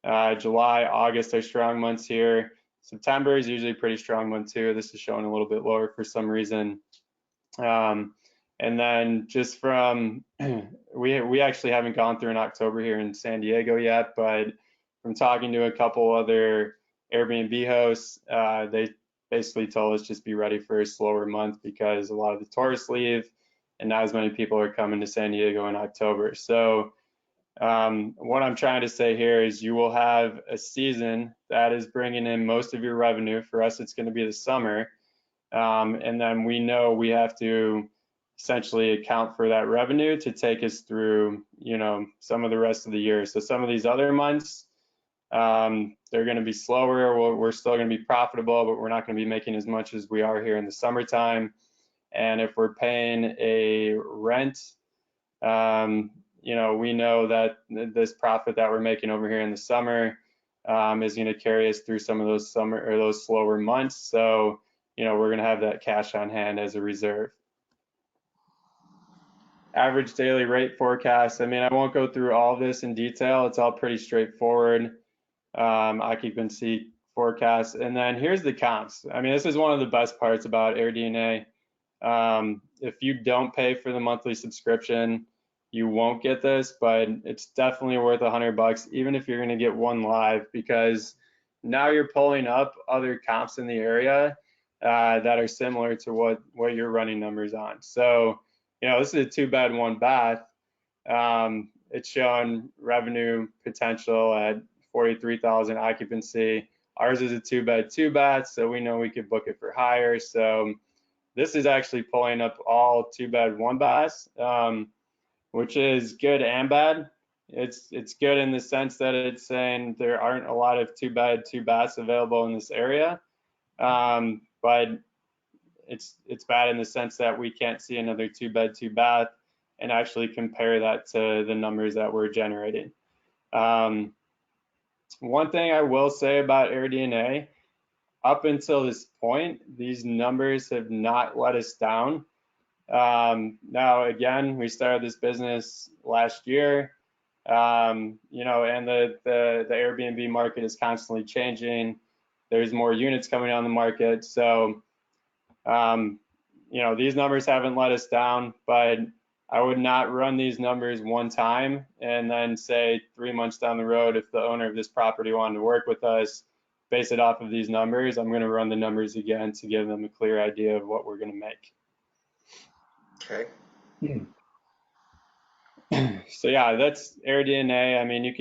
Speaker 2: July, August are strong months here. September is usually a pretty strong month too. This is showing a little bit lower for some reason. And then just from, we actually haven't gone through in October here in San Diego yet, but from talking to a couple other Airbnb hosts, they basically told us just be ready for a slower month because a lot of the tourists leave and not as many people are coming to San Diego in October. So what I'm trying to say here is you will have a season that is bringing in most of your revenue. For us, it's going to be the summer. And then we know we have to essentially account for that revenue to take us through, some of the rest of the year. So some of these other months, they're going to be slower. We're still going to be profitable, but we're not going to be making as much as we are here in the summertime. And if we're paying a rent, we know that this profit that we're making over here in the summer is going to carry us through some of those slower months. So, we're going to have that cash on hand as a reserve. Average daily rate forecast. I mean, I won't go through all of this in detail. It's all pretty straightforward. Occupancy forecast. And then here's the comps. I mean, this is one of the best parts about AirDNA. If you don't pay for the monthly subscription, you won't get this, but it's definitely worth $100, even if you're going to get one live, because now you're pulling up other comps in the area that are similar to what you're running numbers on. So, this is a 2-bed, 1-bath. It's showing revenue potential at 43,000 occupancy. Ours is a 2-bed, 2-bath, so we know we could book it for higher. So this is actually pulling up all 2-bed, 1-baths, which is good and bad. It's good in the sense that it's saying there aren't a lot of 2-bed, 2-baths available in this area, but it's bad in the sense that we can't see another 2-bed, 2-bath and actually compare that to the numbers that we're generating. One thing I will say about AirDNA, up until this point, these numbers have not let us down. Now, again, we started this business last year, and the Airbnb market is constantly changing. There's more units coming on the market. So, these numbers haven't let us down, but I would not run these numbers one time and then say 3 months down the road, if the owner of this property wanted to work with us, base it off of these numbers. I'm going to run the numbers again to give them a clear idea of what we're going to make.
Speaker 1: Okay.
Speaker 2: So yeah, that's AirDNA. I mean,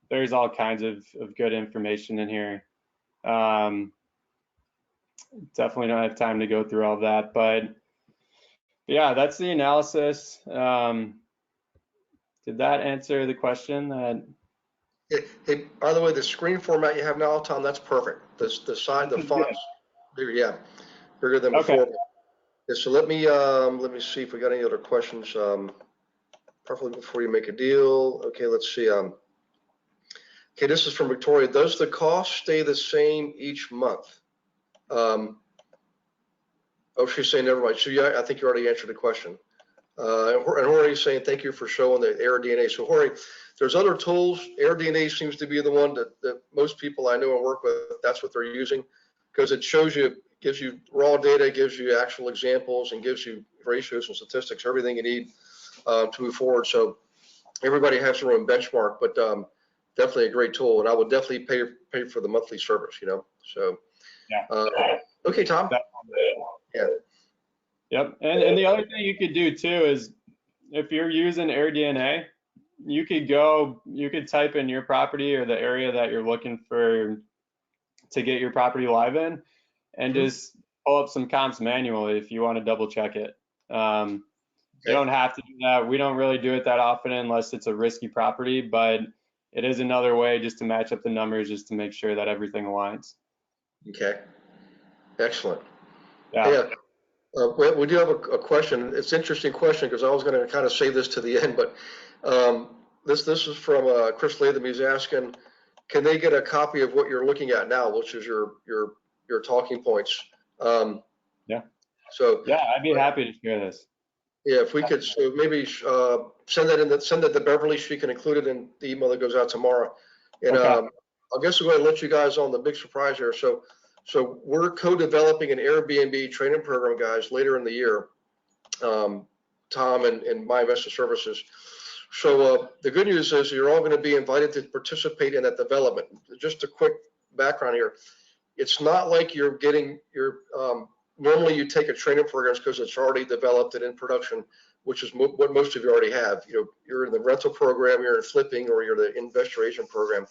Speaker 2: there's all kinds of good information in here. Definitely don't have time to go through all that, but yeah, that's the analysis. Did that answer the question?
Speaker 1: Hey, by the way, the screen format you have now, Tom, that's perfect. The fonts, yeah, bigger than before.
Speaker 2: Okay.
Speaker 1: Yeah, so let me see if we got any other questions. preferably before you make a deal. Okay, let's see. Okay, this is from Victoria. Does the cost stay the same each month? Oh, she's saying never mind. So yeah, I think you already answered the question. And Jorge's saying thank you for showing the AirDNA. So Jorge, there's other tools. AirDNA seems to be the one that most people I know and work with, that's what they're using, because it shows you, gives you raw data, gives you actual examples, and gives you ratios and statistics, everything you need to move forward. So everybody has their own benchmark, but definitely a great tool, and I would definitely pay for the monthly service, you know. So
Speaker 2: Yeah.
Speaker 1: Okay, Tom. Yeah.
Speaker 2: Yep. And the other thing you could do too is if you're using AirDNA, you could type in your property or the area that you're looking for to get your property live in, and just pull up some comps manually if you want to double check it. You don't have to do that. We don't really do it that often unless it's a risky property, but it is another way just to match up the numbers, just to make sure that everything aligns.
Speaker 1: Okay. Excellent.
Speaker 2: Yeah.
Speaker 1: We do have a question. It's an interesting question because I was going to kind of save this to the end, but this is from Chris Latham. He's asking, can they get a copy of what you're looking at now, which is your talking points?
Speaker 2: Yeah.
Speaker 1: So
Speaker 2: yeah, I'd be happy to share this.
Speaker 1: Yeah, if we could, so maybe send that to Beverly. She can include it in the email that goes out tomorrow. And
Speaker 2: Okay.
Speaker 1: I guess we're going to let you guys on the big surprise here. So we're co-developing an Airbnb training program, guys, later in the year. Tom and My Investor Services. So the good news is you're all going to be invited to participate in that development. Just a quick background here. It's not like you're getting your normally you take a training program because it's already developed and in production, which is what most of you already have. You know, you're in the rental program, you're in flipping, or you're the investor agent program.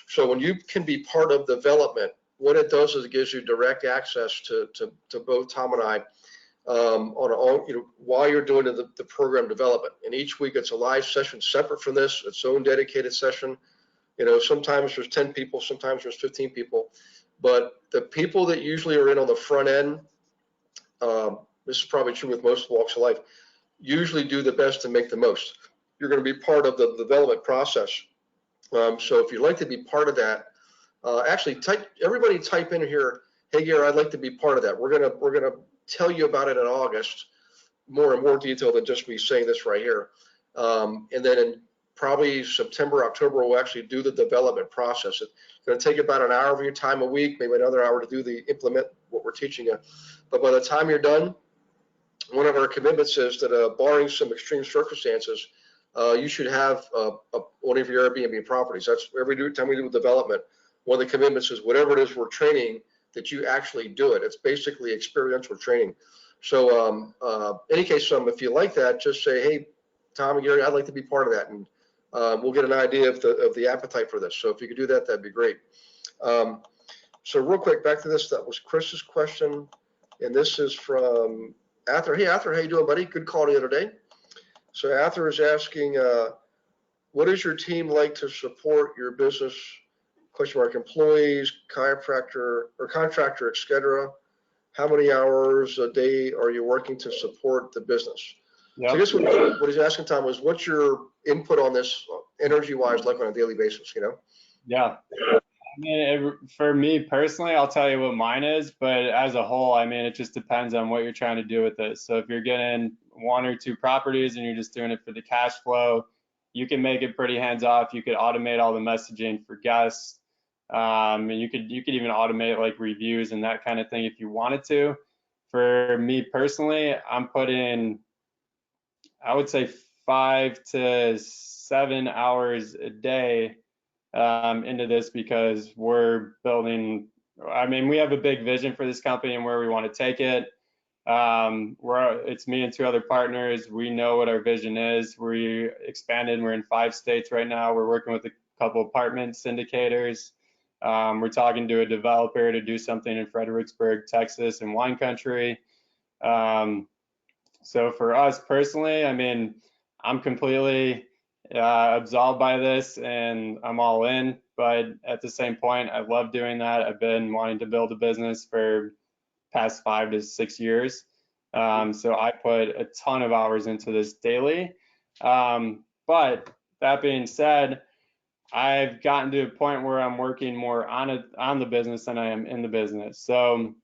Speaker 1: So when you can be part of development, what it does is it gives you direct access to both Tom and I on all, you know, while you're doing the program development. And each week it's a live session separate from this, its own dedicated session. You know, sometimes there's 10 people, sometimes there's 15 people, but the people that usually are in on the front end, this is probably true with most walks of life, usually do the best to make the most. You're going to be part of the development process. So if you'd like to be part of that, actually everybody type in here, hey Gary, I'd like to be part of that. We're gonna tell you about it in August, more and more detail than just me saying this right here. And then in probably September, October, we'll actually do the development process. It's going to take about an hour of your time a week, maybe another hour to do implement what we're teaching you. But by the time you're done, one of our commitments is that barring some extreme circumstances, you should have one of your Airbnb properties. That's every time we do development. One of the commitments is whatever it is we're training, that you actually do it. It's basically experiential training. So any case, if you like that, just say, hey, Tom and Gary, I'd like to be part of that, and we'll get an idea of the appetite for this. So if you could do that, that'd be great. So real quick, back to this. That was Chris's question, and this is from Arthur. Hey, Arthur, how you doing, buddy? Good call the other day. So Arthur is asking, what is your team like to support your business? Question mark, employees, chiropractor or contractor, etc. How many hours a day are you working to support the business? Yep. So I guess what he's asking, Tom, was what's your input on this energy-wise, like on a daily basis, you know?
Speaker 2: Yeah. I mean, for me personally, I'll tell you what mine is, but as a whole, I mean, it just depends on what you're trying to do with this. So if you're getting 1 or 2 properties and you're just doing it for the cash flow, you can make it pretty hands-off. You could automate all the messaging for guests. And you could even automate like reviews and that kind of thing if you wanted to. For me personally, I'm putting, I would say 5 to 7 hours a day into this because we're building. I mean, we have a big vision for this company and where we want to take it. It's me and 2 other partners. We know what our vision is. We expanded. We're in 5 states right now. We're working with a couple apartment syndicators. We're talking to a developer to do something in Fredericksburg, Texas, and wine country. So for us personally, I mean, I'm completely absolved by this and I'm all in. But at the same point, I love doing that. I've been wanting to build a business for past 5 to 6 years. So I put a ton of hours into this daily. But that being said, I've gotten to a point where I'm working more on the business than I am in the business. So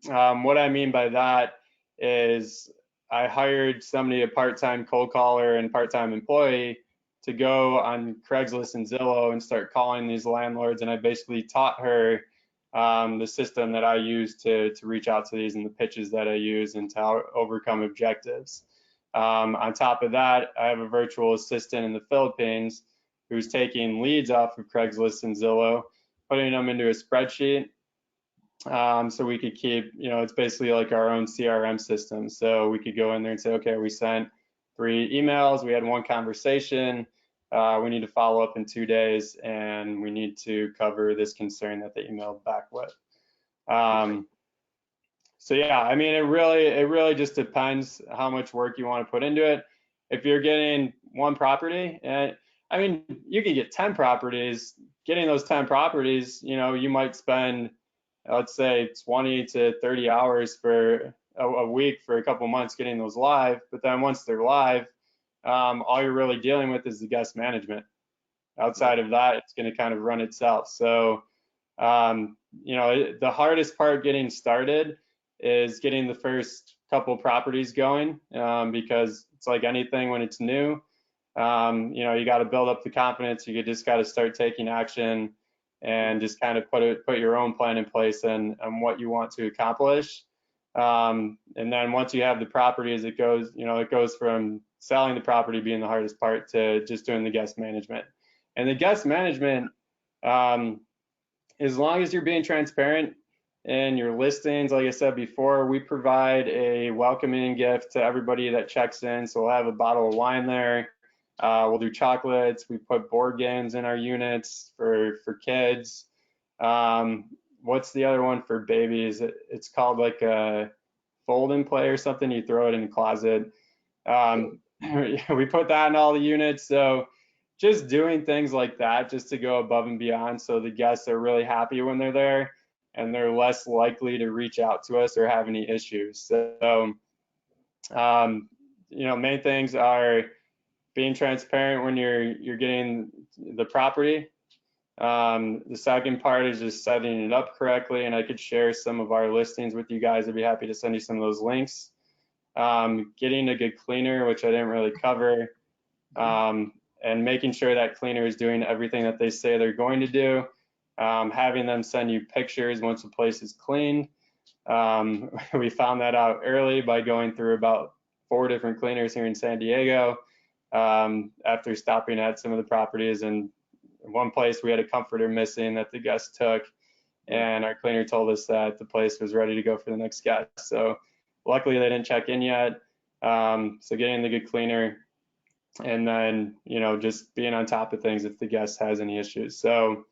Speaker 2: what I mean by that is I hired somebody, a part-time cold caller and part-time employee, to go on Craigslist and Zillow and start calling these landlords. And I basically taught her the system that I use to reach out to these and the pitches that I use and to overcome objectives. On top of that, I have a virtual assistant in the Philippines who's taking leads off of Craigslist and Zillow, putting them into a spreadsheet. So we could keep, it's basically like our own CRM system. So we could go in there and say, okay, we sent 3 emails, we had 1 conversation, we need to follow up in 2 days, and we need to cover this concern that they emailed back with. So yeah, I mean, it really just depends how much work you want to put into it. If you're getting 1 property, and I mean, you can get 10 properties. Getting those 10 properties, you might spend, let's say, 20 to 30 hours for a week for a couple months getting those live. But then once they're live, all you're really dealing with is the guest management. Outside of that, it's going to kind of run itself. So, the hardest part getting started is getting the first couple properties going, because it's like anything when it's new. You got to build up the confidence. You just got to start taking action and just kind of put your own plan in place and what you want to accomplish. And then once you have the properties, it goes from selling the property being the hardest part to just doing the guest management. And the guest management, as long as you're being transparent in your listings, like I said before, we provide a welcoming gift to everybody that checks in. So we'll have a bottle of wine there. We'll do chocolates. We put board games in our units for kids. What's the other one for babies? It's called like a fold and play or something. You throw it in the closet. We put that in all the units. So just doing things like that just to go above and beyond, so the guests are really happy when they're there and they're less likely to reach out to us or have any issues. So main things are being transparent when you're getting the property. The second part is just setting it up correctly, and I could share some of our listings with you guys. I'd be happy to send you some of those links. Getting a good cleaner, which I didn't really cover, and making sure that cleaner is doing everything that they say they're going to do. Having them send you pictures once the place is cleaned. We found that out early by going through about 4 different cleaners here in San Diego, after stopping at some of the properties. And in one place we had a comforter missing that the guest took, and our cleaner told us that the place was ready to go for the next guest. So luckily they didn't check in yet. So getting the good cleaner, and then just being on top of things if the guest has any issues. So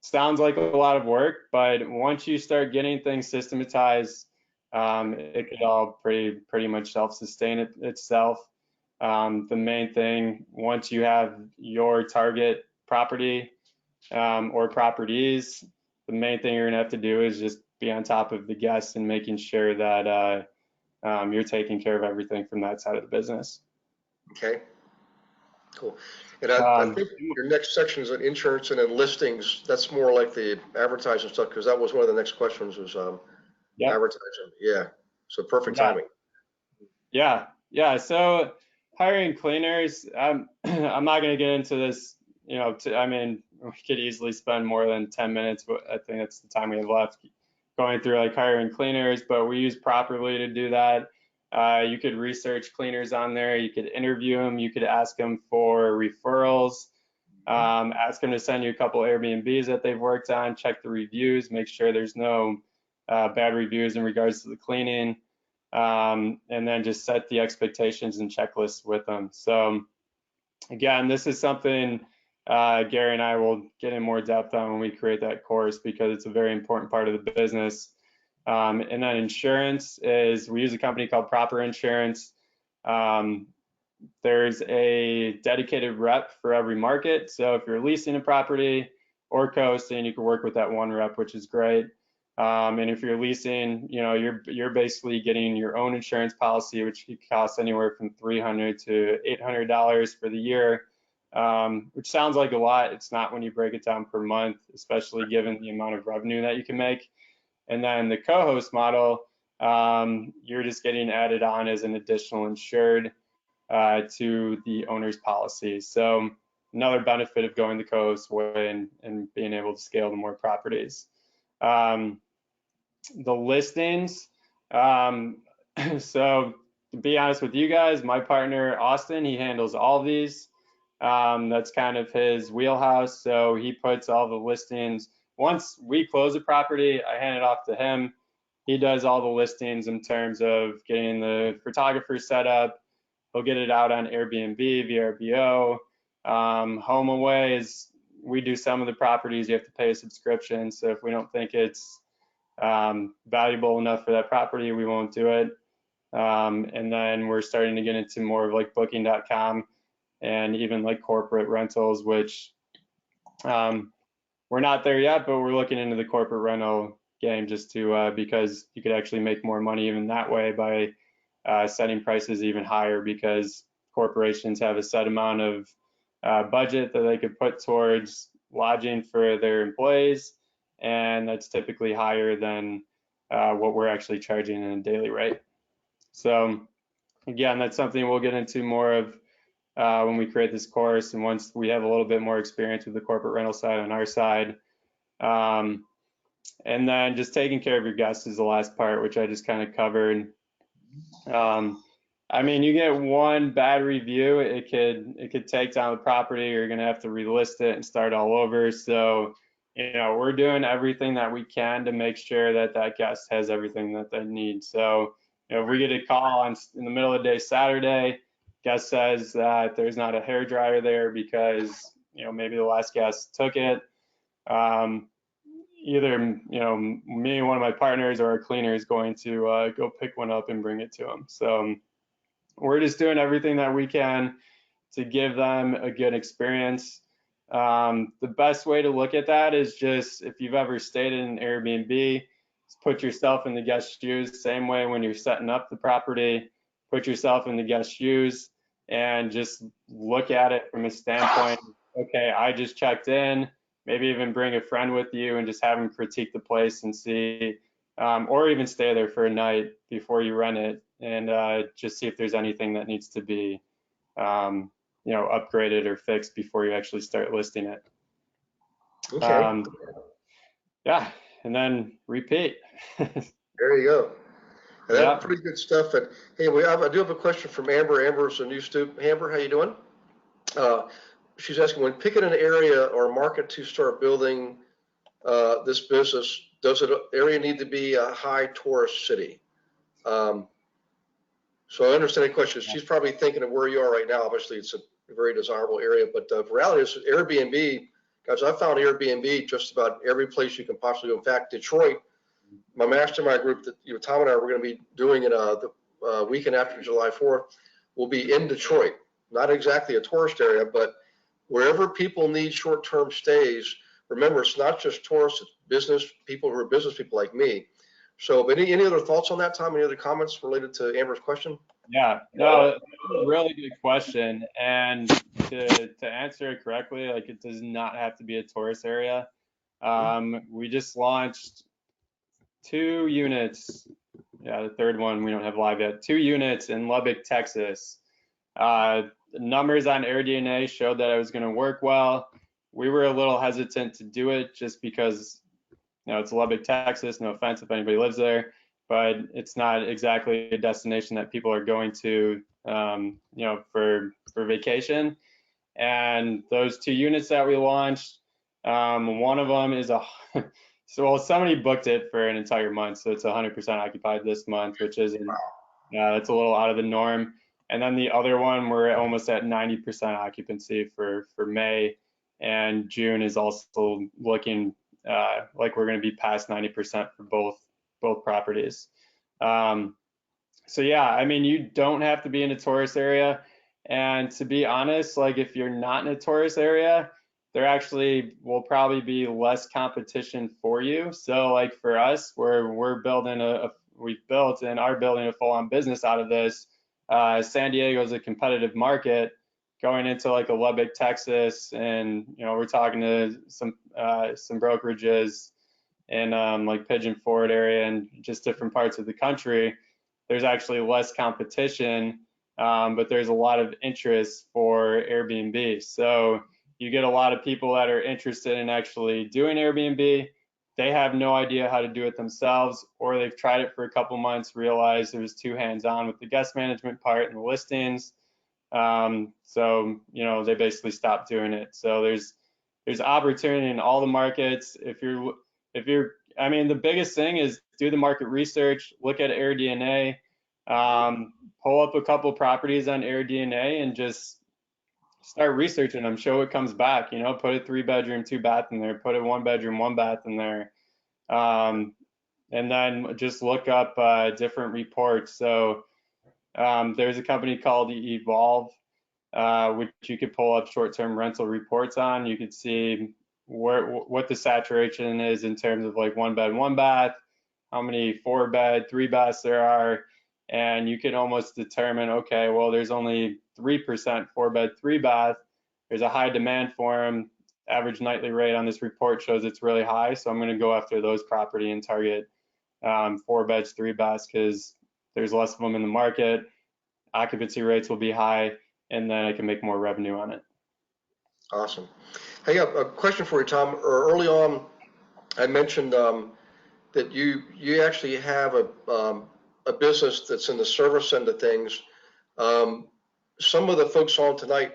Speaker 2: sounds like a lot of work, but once you start getting things systematized, it could all pretty much self-sustain itself. The main thing, once you have your target property or properties, the main thing you're gonna have to do is just be on top of the guests and making sure that you're taking care of everything from that side of the business.
Speaker 1: Okay. Cool. And I think your next section is on insurance and then listings. That's more like the advertising stuff, because that was one of the next questions was
Speaker 2: Yep.
Speaker 1: advertising. Yeah. So perfect timing.
Speaker 2: Yeah. So hiring cleaners, I'm not going to get into this. I mean, we could easily spend more than 10 minutes, but I think that's the time we have left going through like hiring cleaners, but we use Properly to do that. You could research cleaners on there. You could interview them. You could ask them for referrals. Ask them to send you a couple Airbnbs that they've worked on. Check the reviews. Make sure there's no bad reviews in regards to the cleaning. And then just set the expectations and checklists with them. So again, this is something Gary and I will get in more depth on when we create that course, because it's a very important part of the business. And then insurance is, we use a company called Proper Insurance. There's a dedicated rep for every market. So if you're leasing a property or coasting, you can work with that one rep, which is great. And if you're leasing, you're basically getting your own insurance policy, which could cost anywhere from $300 to $800 for the year, which sounds like a lot. It's not when you break it down per month, especially given the amount of revenue that you can make. And then the co-host model, you're just getting added on as an additional insured to the owner's policy. So another benefit of going the co-host way and being able to scale to more properties. The listings. So to be honest with you guys, my partner Austin, he handles all these. That's kind of his wheelhouse. So he puts all the listings. Once we close a property, I hand it off to him. He does all the listings in terms of getting the photographer set up. He'll get it out on Airbnb, VRBO. HomeAway is, we do some of the properties, you have to pay a subscription. So if we don't think it's valuable enough for that property, we won't do it. And then we're starting to get into more of like booking.com and even like corporate rentals, which we're not there yet, but we're looking into the corporate rental game just to because you could actually make more money even that way by setting prices even higher, because corporations have a set amount of budget that they could put towards lodging for their employees, and that's typically higher than what we're actually charging in a daily rate. So again, that's something we'll get into more of when we create this course, and once we have a little bit more experience with the corporate rental side on our side. And then just taking care of your guests is the last part, which I just kind of covered. I mean, you get one bad review, it could take down the property. You're gonna have to relist it and start all over. So, we're doing everything that we can to make sure that that guest has everything that they need. So, if we get a call in the middle of the day Saturday, guest says that there's not a hair dryer there because maybe the last guest took it. Either me, one of my partners, or our cleaner is going to go pick one up and bring it to them. So we're just doing everything that we can to give them a good experience. The best way to look at that is just, if you've ever stayed in an Airbnb, put yourself in the guest's shoes. Same way when you're setting up the property, put yourself in the guest's shoes and just look at it from a standpoint, okay, I just checked in. Maybe even bring a friend with you and just have them critique the place and see, or even stay there for a night before you rent it, and just see if there's anything that needs to be, upgraded or fixed before you actually start listing it.
Speaker 1: Okay.
Speaker 2: Yeah, and then repeat.
Speaker 1: There you go. And that's pretty good stuff. And hey, I do have a question from Amber. Amber's a new student. Amber, how you doing? She's asking, when picking an area or market to start building this business, does the area need to be a high tourist city? So I understand the question. She's probably thinking of where you are right now. Obviously, it's a very desirable area, but the reality is Airbnb, guys, I found Airbnb just about every place you can possibly go. In fact, Detroit, my mastermind group that Tom and I were going to be doing it the weekend after July 4th, will be in Detroit. Not exactly a tourist area, but wherever people need short-term stays. Remember, it's not just tourists, it's business people who are business people like me. So any other thoughts on that, Tom? Any other comments related to Amber's question?
Speaker 2: Yeah, no, really good question. And to answer it correctly, like, it does not have to be a tourist area. We just launched 2 units. Yeah, the third one we don't have live yet. 2 units in Lubbock, Texas. The numbers on AirDNA showed that it was going to work well. We were a little hesitant to do it just because, it's Lubbock, Texas. No offense if anybody lives there, but it's not exactly a destination that people are going to, for vacation. And those 2 units that we launched, one of them is so somebody booked it for an entire month, so it's 100% occupied this month, which is that's a little out of the norm. And then the other one, we're almost at 90% occupancy for May, and June is also looking like we're going to be past 90% for both properties. So yeah, I mean, you don't have to be in a tourist area. And to be honest, like, if you're not in a tourist area, there actually will probably be less competition for you. So like for us, we're building we've built and are building a full-on business out of this. San Diego is a competitive market going into like a Lubbock, Texas, and we're talking to some brokerages in like Pigeon Forge area and just different parts of the country. There's actually less competition, but there's a lot of interest for Airbnb. So you get a lot of people that are interested in actually doing Airbnb. They have no idea how to do it themselves, or they've tried it for a couple months, realized it was too hands-on with the guest management part and the listings. So they basically stopped doing it. So there's opportunity in all the markets. If you're, I mean, the biggest thing is do the market research, look at AirDNA, pull up a couple properties on AirDNA and just start researching them, show what comes back, put a 3-bedroom, 2-bath in there, put a 1-bedroom, 1-bath in there. And then just look up different reports. So there's a company called Evolve, which you could pull up short-term rental reports on. You could see what the saturation is in terms of like 1-bed, 1-bath, how many 4-bed, 3-baths there are, and you can almost determine, okay, well, there's only 3% 4-bed, 3-bath. There's a high demand for them. Average nightly rate on this report shows it's really high, so I'm going to go after those property and target 4 beds, 3-baths because there's less of them in the market. Occupancy rates will be high, and then I can make more revenue on it.
Speaker 1: Awesome. Hey, a question for you, Tom. Early on, I mentioned that you actually have a business that's in the service end of things. Some of the folks on tonight,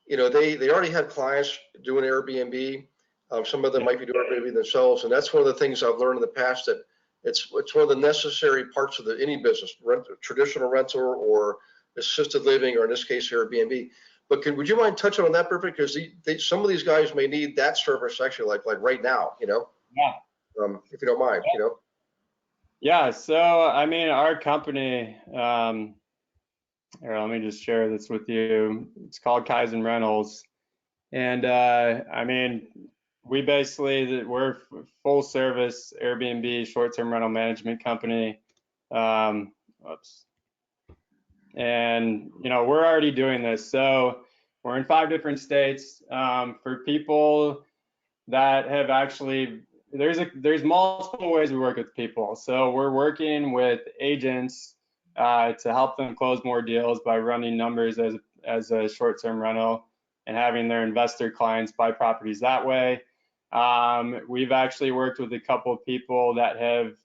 Speaker 1: they already had clients doing Airbnb. Some of them might be doing Airbnb themselves, and that's one of the things I've learned in the past, that it's one of the necessary parts of any business, traditional rental or assisted living, or in this case Airbnb. But would you mind touching on that, perfect? Because some of these guys may need that service actually, like right now,
Speaker 2: Yeah.
Speaker 1: If you don't mind,
Speaker 2: Yeah. So I mean, our company. Here, let me just share this with you. It's called Kaizen Rentals, and I mean, we're full service Airbnb short-term rental management company. Oops. And we're already doing this. So we're in 5 different states. For people that have actually, there's multiple ways we work with people. So we're working with agents to help them close more deals by running numbers as a short-term rental and having their investor clients buy properties that way. We've actually worked with a couple of people that have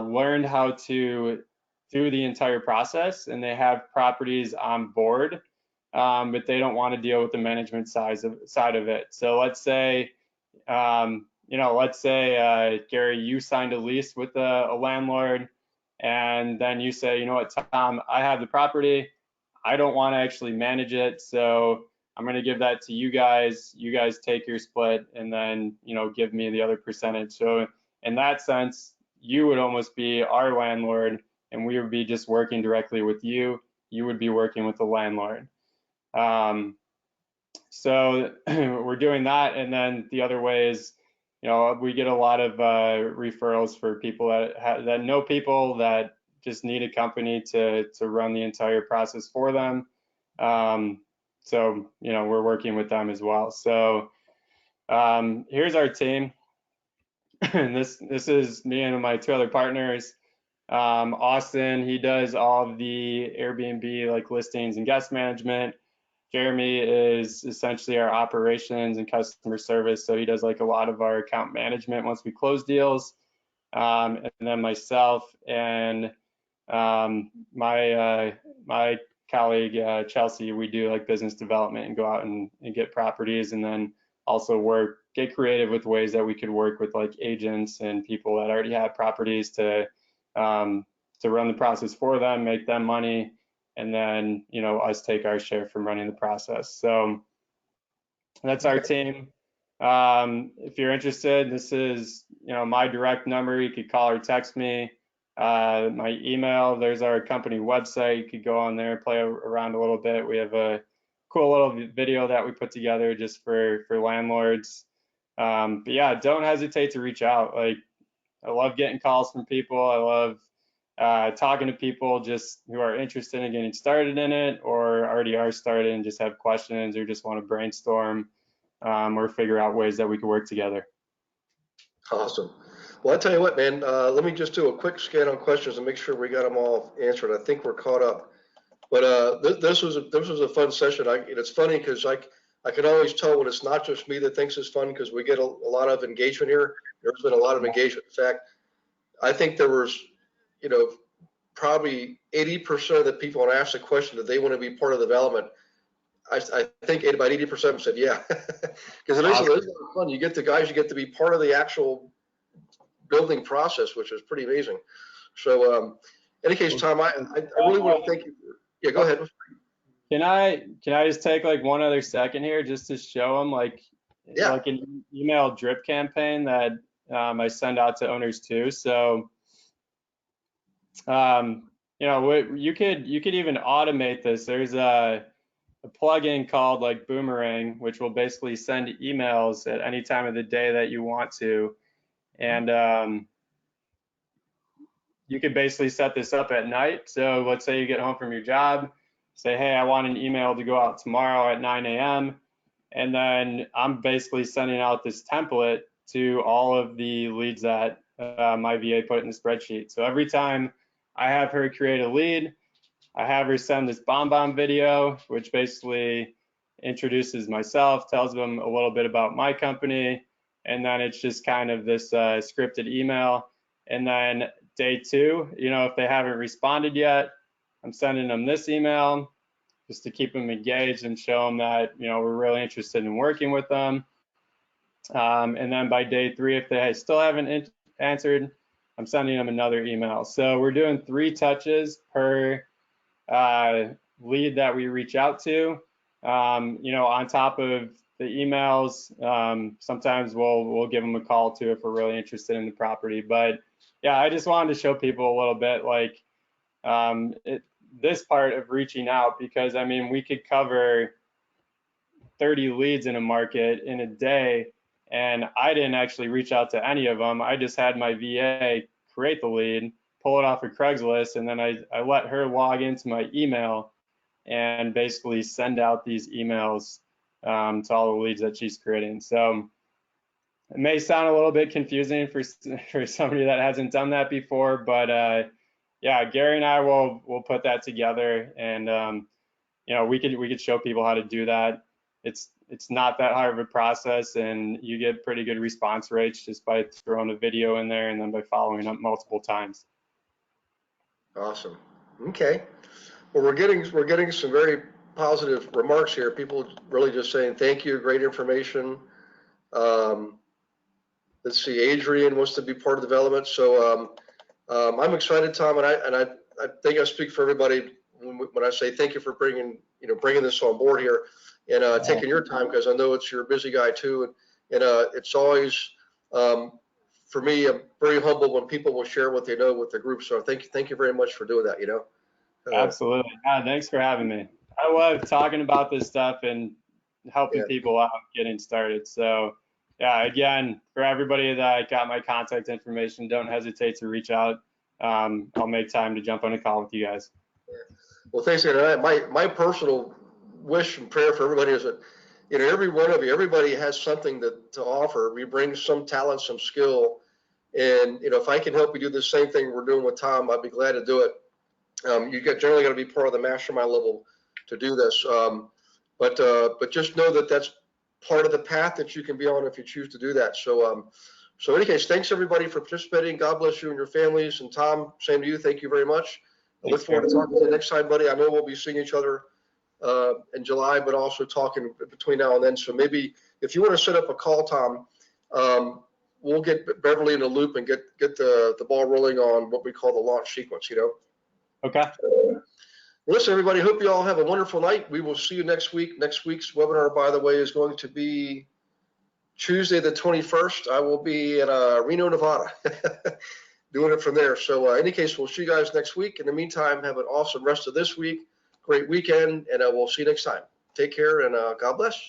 Speaker 2: learned how to do the entire process, and they have properties on board, but they don't want to deal with the management side of it. So let's say, Gary, you signed a lease with a landlord, and then you say, you know what, Tom, I have the property. I don't want to actually manage it, so I'm going to give that to you guys. You guys take your split, and then give me the other percentage. So in that sense, you would almost be our landlord, and we would be just working directly with you. You would be working with the landlord. So we're doing that, and then the other way is, we get a lot of referrals for people that know people that just need a company to run the entire process for them. So we're working with them as well. So here's our team. This is me and my 2 other partners. Austin, he does all of the Airbnb like listings and guest management. Jeremy is essentially our operations and customer service, so he does like a lot of our account management once we close deals. And then myself and my colleague Chelsea, we do like business development and go out and get properties, and then also get creative with ways that we could work with like agents and people that already have properties to run the process for them, make them money, and then us take our share from running the process. So that's our team. If you're interested, this is my direct number. You could call or text me. My email, there's our company website. You could go on there, play around a little bit. We have a cool little video that we put together just for landlords. But yeah, don't hesitate to reach out. Like, I love getting calls from people. I love talking to people just who are interested in getting started in it, or already are started and just have questions, or just want to brainstorm, or figure out ways that we could work together.
Speaker 1: Awesome. Well, I tell you what, man, let me just do a quick scan on questions and make sure we got them all answered. I think we're caught up. But this was a fun session. It's funny because I can always tell when it's not just me that thinks it's fun, because we get a lot of engagement here. There's been a lot of engagement. In fact, I think there was, probably 80% of the people when I asked the question, that they want to be part of the development, I think about 80% of them said yeah, because it is a lot of fun. You get to be part of the actual building process, which is pretty amazing. So, in any case, Tom, I really want to thank you. Yeah, go ahead.
Speaker 2: Can I just take like one other second here just to show them like an email drip campaign that I send out to owners too. So you could even automate this. There's a plugin called like Boomerang, which will basically send emails at any time of the day that you want to, and you could basically set this up at night. So let's say you get home from your job, say, hey, I want an email to go out tomorrow at 9 a.m. And then I'm basically sending out this template to all of the leads that my VA put in the spreadsheet. So every time I have her create a lead, I have her send this bomb video, which basically introduces myself, tells them a little bit about my company, and then it's just kind of this scripted email. And then day two, if they haven't responded yet, I'm sending them this email just to keep them engaged and show them that, we're really interested in working with them. And then by day three, if they still haven't answered, I'm sending them another email. So we're doing 3 touches per lead that we reach out to. On top of the emails, sometimes we'll give them a call too if we're really interested in the property. But yeah, I just wanted to show people a little bit like this part of reaching out, because I mean, we could cover 30 leads in a market in a day, and I didn't actually reach out to any of them. I just had my VA create the lead, pull it off of Craigslist, and then I let her log into my email and basically send out these emails to all the leads that she's creating. So it may sound a little bit confusing for somebody that hasn't done that before, but yeah, Gary and I will put that together, and we could show people how to do that. It's not that hard of a process, and you get pretty good response rates just by throwing a video in there and then by following up multiple times.
Speaker 1: Awesome. Okay. Well, we're getting some very positive remarks here. People really just saying thank you, great information. Let's see, Adrian wants to be part of development. So I'm excited, Tom, and I think I speak for everybody when I say thank you for bringing this on board here and taking your time, because I know you're a busy guy too, and it's always for me, I'm very humble when people will share what they know with the group. So thank you very much for doing that.
Speaker 2: Absolutely. Thanks for having me. I love talking about this stuff and helping people out getting started. So yeah, again, for everybody that got my contact information, don't hesitate to reach out. I'll make time to jump on a call with you guys.
Speaker 1: Well, thanks. And my personal wish and prayer for everybody is that, every one of you, everybody has something to offer. We bring some talent, some skill. And, if I can help you do the same thing we're doing with Tom, I'd be glad to do it. You generally got to be part of the mastermind level to do this. But just know that that's part of the path that you can be on if you choose to do that. So in any case, thanks everybody for participating. God bless you and your families. And Tom, same to you. Thank you very much. I look forward to talking to you next time, buddy. I know we'll be seeing each other in July, but also talking between now and then. So maybe if you want to set up a call, Tom, we'll get Beverly in the loop and get the ball rolling on what we call the launch sequence,
Speaker 2: Okay.
Speaker 1: Listen, everybody, hope you all have a wonderful night. We will see you next week. Next week's webinar, by the way, is going to be Tuesday the 21st. I will be in Reno, Nevada, doing it from there. So in any case, we'll see you guys next week. In the meantime, have an awesome rest of this week. Great weekend, and we'll see you next time. Take care, and God bless.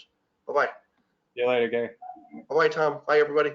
Speaker 1: Bye-bye.
Speaker 2: See you later, Gary.
Speaker 1: Bye-bye, Tom. Bye, everybody.